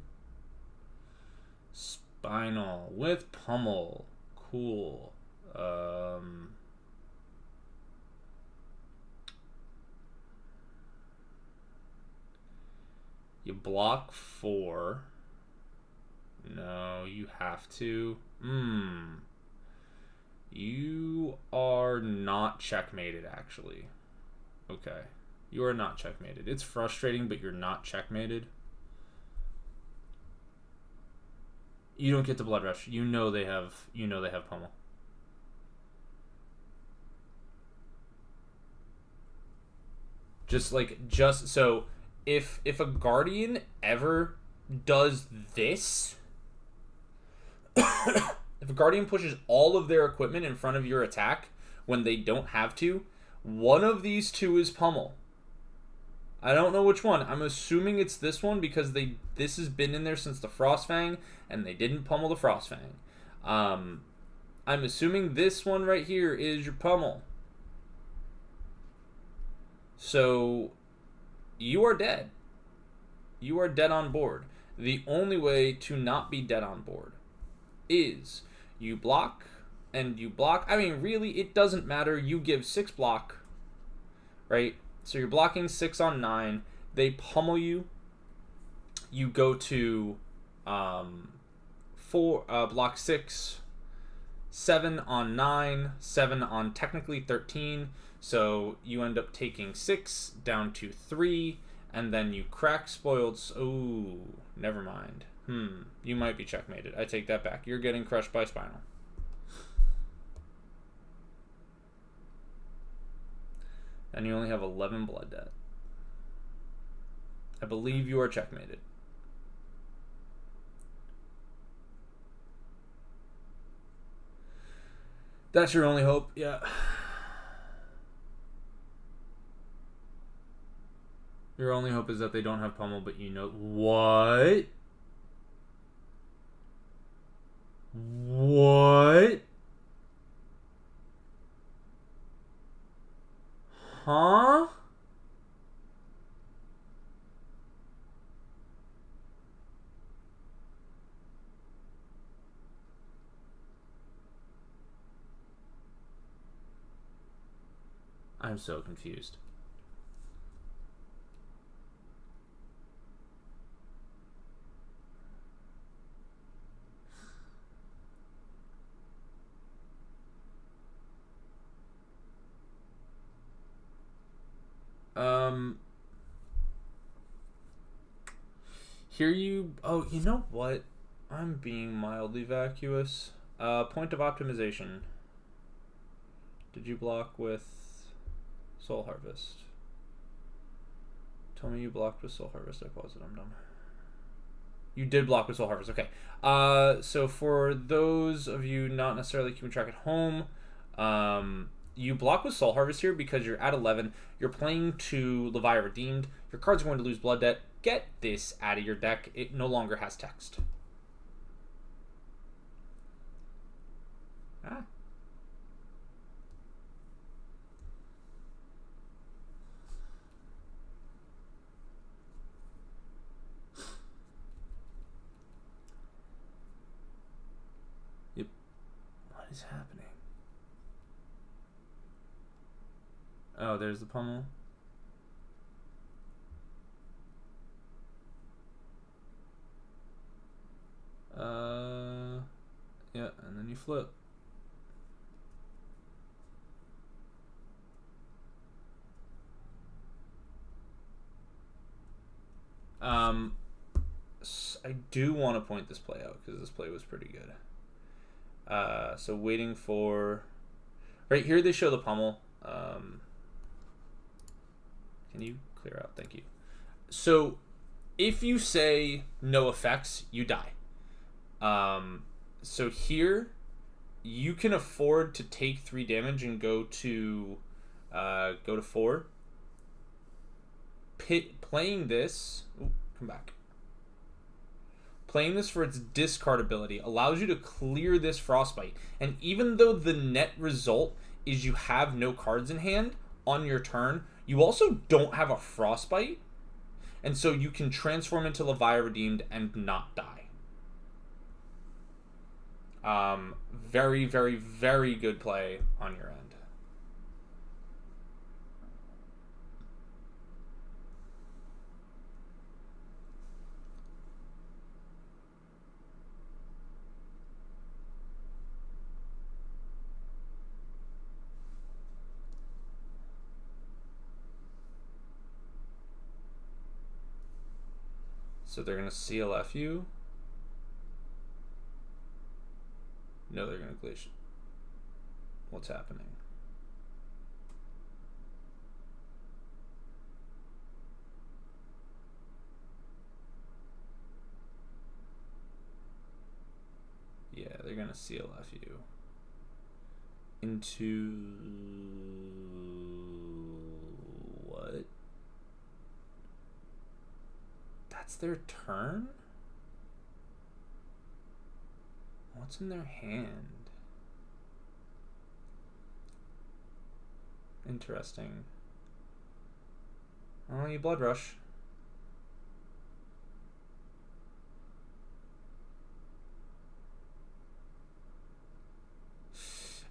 Speaker 1: Spinal with pummel. Cool. You block 4. No, you have to. You are not checkmated, actually. Okay. You are not checkmated. It's frustrating, but you're not checkmated. You don't get the Blood Rush. You know they have pummel. Just so if a Guardian ever does this, if a Guardian pushes all of their equipment in front of your attack when they don't have to, one of these two is pummel. I don't know which one. I'm assuming it's this one because this has been in there since the Frostfang, and they didn't pummel the Frostfang. I'm assuming this one right here is your pummel. So, you are dead. You are dead on board. The only way to not be dead on board is you block, and you block. I mean, really, it doesn't matter. You give 6 block, right? So you're blocking 6 on 9. They pummel you. You go to block 6, 7 on 9, 7 on technically 13. So you end up taking 6 down to 3, and then you crack Spoiled. Oh, never mind. You might be checkmated. I take that back. You're getting crushed by Spinal. And you only have 11 blood debt. I believe you are checkmated. That's your only hope, yeah. Your only hope is that they don't have pummel, but you know what? What? Huh? I'm so confused. Here you... Oh, you know what? I'm being mildly vacuous. Point of optimization. Did you block with Soul Harvest? Tell me you blocked with Soul Harvest. I paused it. I'm dumb. You did block with Soul Harvest. Okay. So for those of you not necessarily keeping track at home, you block with Soul Harvest here because you're at 11. You're playing to Levia Redeemed. Your card's going to lose Blood Debt. Get this out of your deck. It no longer has text. Ah. Yep. What is happening? Oh, there's the pummel. Yeah, and then you flip. I do want to point this play out because this play was pretty good. So waiting for... Right here they show the pummel. Can you clear out? Thank you. So if you say no effects, you die. So here you can afford to take 3 damage and go to 4. Playing this... Ooh, come back. Playing this for its discard ability allows you to clear this Frostbite. And even though the net result is you have no cards in hand on your turn, you also don't have a Frostbite. And so you can transform into Levia Redeemed and not die. Very, very, very good play on your end. So they're going to CLF you. No, they're going to Glacier. What's happening? Yeah, they're going to CLF you. Into... What? That's their turn? What's in their hand? Interesting. Oh, you Blood Rush.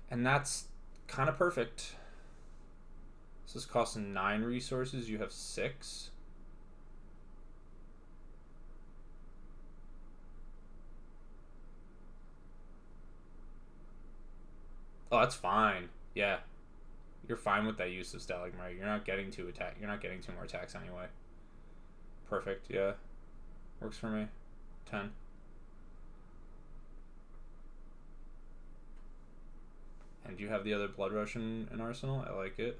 Speaker 1: And that's kind of perfect. This is costing 9 resources. You have 6. Oh, that's fine. Yeah. You're fine with that use of Stalagmite. You're not getting 2 attack. You're not getting 2 more attacks anyway. Perfect, yeah. Works for me. 10. And you have the other Blood Rush in Arsenal? I like it.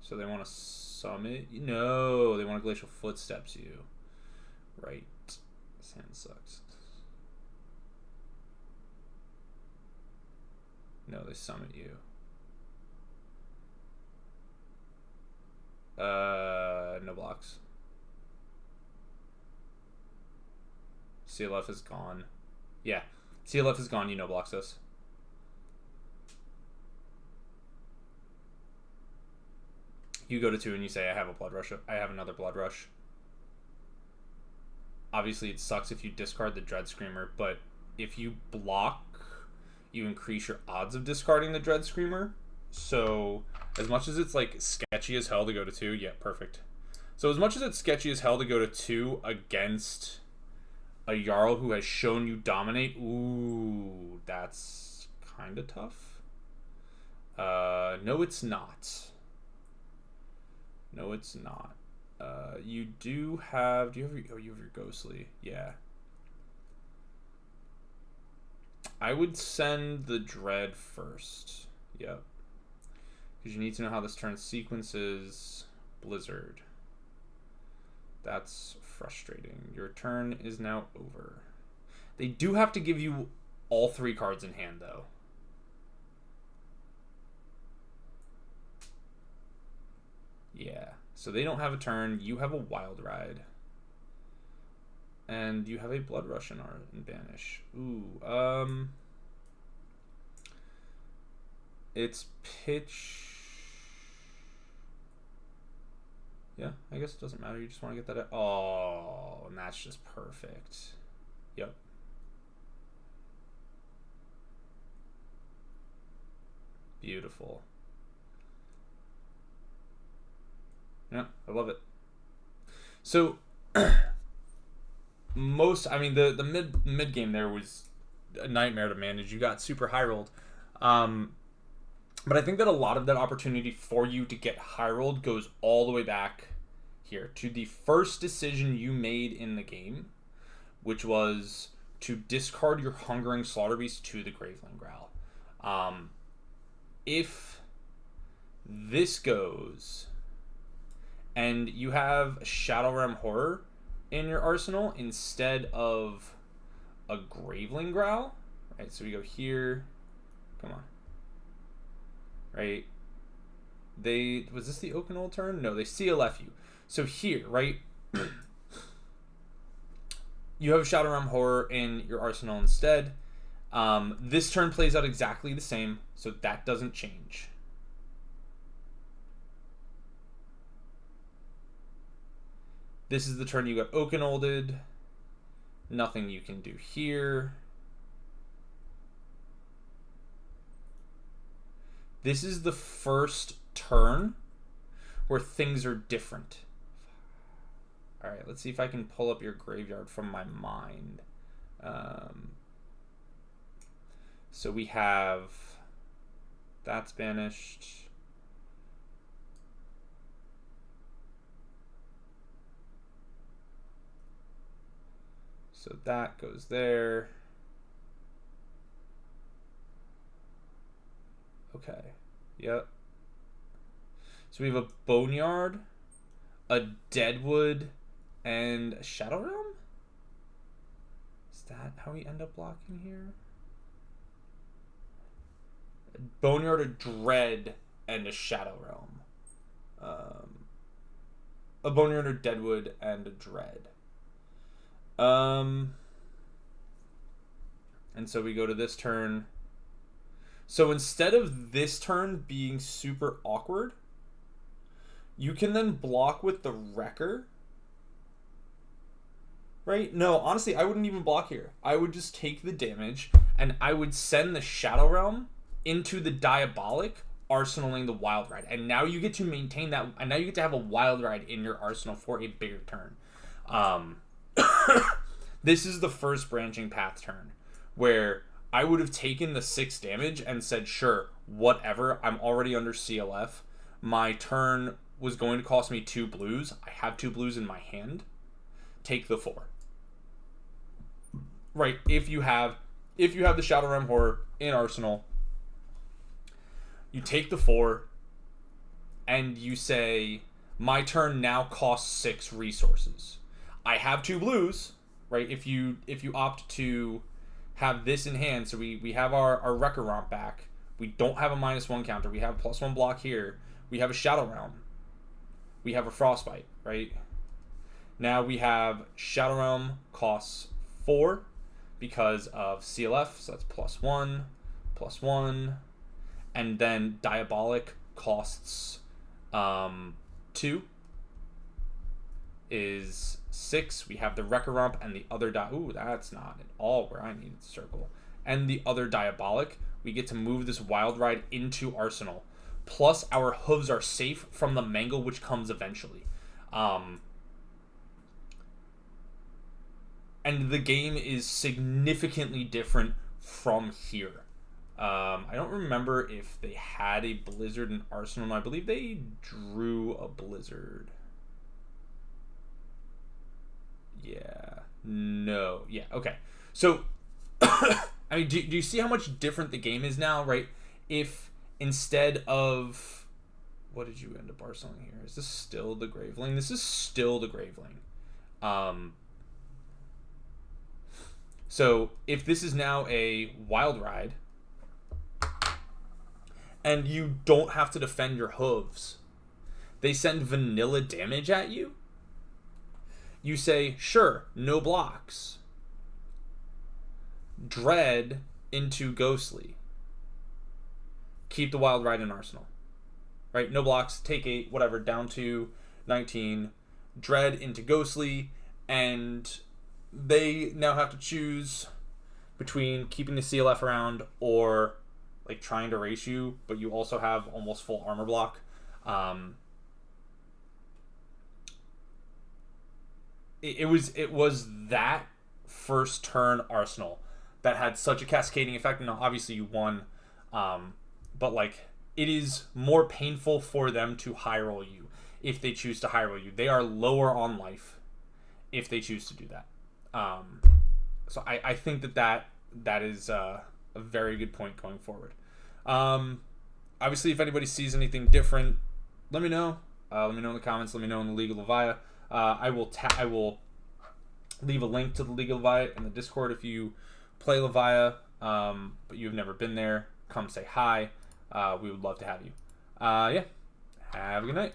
Speaker 1: So they want to summit? No, they want to Glacial Footsteps you. Right. This hand sucks. No, they summon you. No blocks. CLF is gone. Yeah, CLF is gone. You no blocks us. You go to 2 and you say, I have a blood rush. I have another blood rush. Obviously, it sucks if you discard the Dread Screamer, but if you block, you increase your odds of discarding the Dread Screamer. So, as much as it's like sketchy as hell to go to 2, yeah, perfect. So, as much as it's sketchy as hell to go to 2 against a Jarl who has shown you dominate, ooh, that's kind of tough. No, it's not. No, it's not. You do have... Do you have your... Oh, you have your Ghostly. Yeah. I would send the Dread first. Yep. Because you need to know how this turn sequences Blizzard. That's frustrating. Your turn is now over. They do have to give you all 3 cards in hand, though. Yeah. So they don't have a turn. You have a Wild Ride. And you have a Blood Rush in Banish. Ooh. It's pitch... Yeah, I guess it doesn't matter. You just want to get that... Oh, and that's just perfect. Yep. Beautiful. Yeah, I love it. So, the mid game there was a nightmare to manage. You got super high rolled. But I think that a lot of that opportunity for you to get high rolled goes all the way back here to the first decision you made in the game, which was to discard your Hungering Slaughter Beast to the Graveling Growl. If this goes and you have a Shadow Realm Horror in your arsenal instead of a Graveling Growl, right? So we go here. Come on. Right? Was this the Oakenol turn? No, they CLF you. So here, right? You have Shadow Realm Horror in your arsenal instead. This turn plays out exactly the same, so that doesn't change. This is the turn you got Oakenolded. Nothing you can do here. This is the first turn where things are different. All right, let's see if I can pull up your graveyard from my mind. So we have... That's banished. So that goes there. Okay. Yep. So we have a Boneyard, a Deadwood, and a Shadow Realm? Is that how we end up blocking here? A Boneyard, a Dread, and a Shadow Realm. A Boneyard, a Deadwood, and a Dread. And so we go to this turn. So instead of this turn being super awkward, you can then block with the Wrecker. Right? No, honestly, I wouldn't even block here. I would just take the damage, and I would send the Shadow Realm into the Diabolic, arsenaling the Wild Ride. And now you get to maintain that, and now you get to have a Wild Ride in your arsenal for a bigger turn. This is the first branching path turn, where I would have taken the 6 damage and said, sure, whatever, I'm already under CLF. My turn was going to cost me 2 blues. I have 2 blues in my hand. Take the 4. Right, if you have the Shadow Realm Horror in arsenal, you take the 4, and you say, my turn now costs 6 resources. I have 2 blues, right? If you opt to have this in hand, so we have our Wrecker Romp back, We don't have a -1 counter. We have a +1 block here. We have a Shadow Realm. We have a Frostbite, right? Now we have Shadow Realm costs 4 because of CLF, so that's +1, +1. And then Diabolic costs 2 is 6. We have the Wrecker Rump and the other ooh, that's not at all where I needed to circle. And the other Diabolic, we get to move this Wild Ride into Arsenal. Plus our hooves are safe from the Mangle, which comes eventually. And the game is significantly different from here. I don't remember if they had a Blizzard in Arsenal. I believe they drew a Blizzard. Yeah. No. Yeah. Okay. So, I mean, do you see how much different the game is now, right? If instead of... What did you end up Arsenaling here? Is this still the Graveling? This is still the Graveling. So, if this is now a Wild Ride, and you don't have to defend your hooves, they send vanilla damage at you, you say, sure, no blocks. Dread into Ghostly. Keep the Wild Ride in Arsenal. Right? No blocks, take 8, whatever, down to 19. Dread into Ghostly, and they now have to choose between keeping the CLF around or like trying to race you, but you also have almost full armor block. It was that first turn Arsenal that had such a cascading effect. Now, obviously, you won, but like it is more painful for them to high roll you if they choose to high roll you. They are lower on life if they choose to do that. So I think that is a very good point going forward. Obviously, if anybody sees anything different, let me know. Let me know in the comments. Let me know in the League of Levia. I will leave a link to the League of Levia in the Discord if you play Levia, but you've never been there. Come say hi. We would love to have you. Yeah. Have a good night.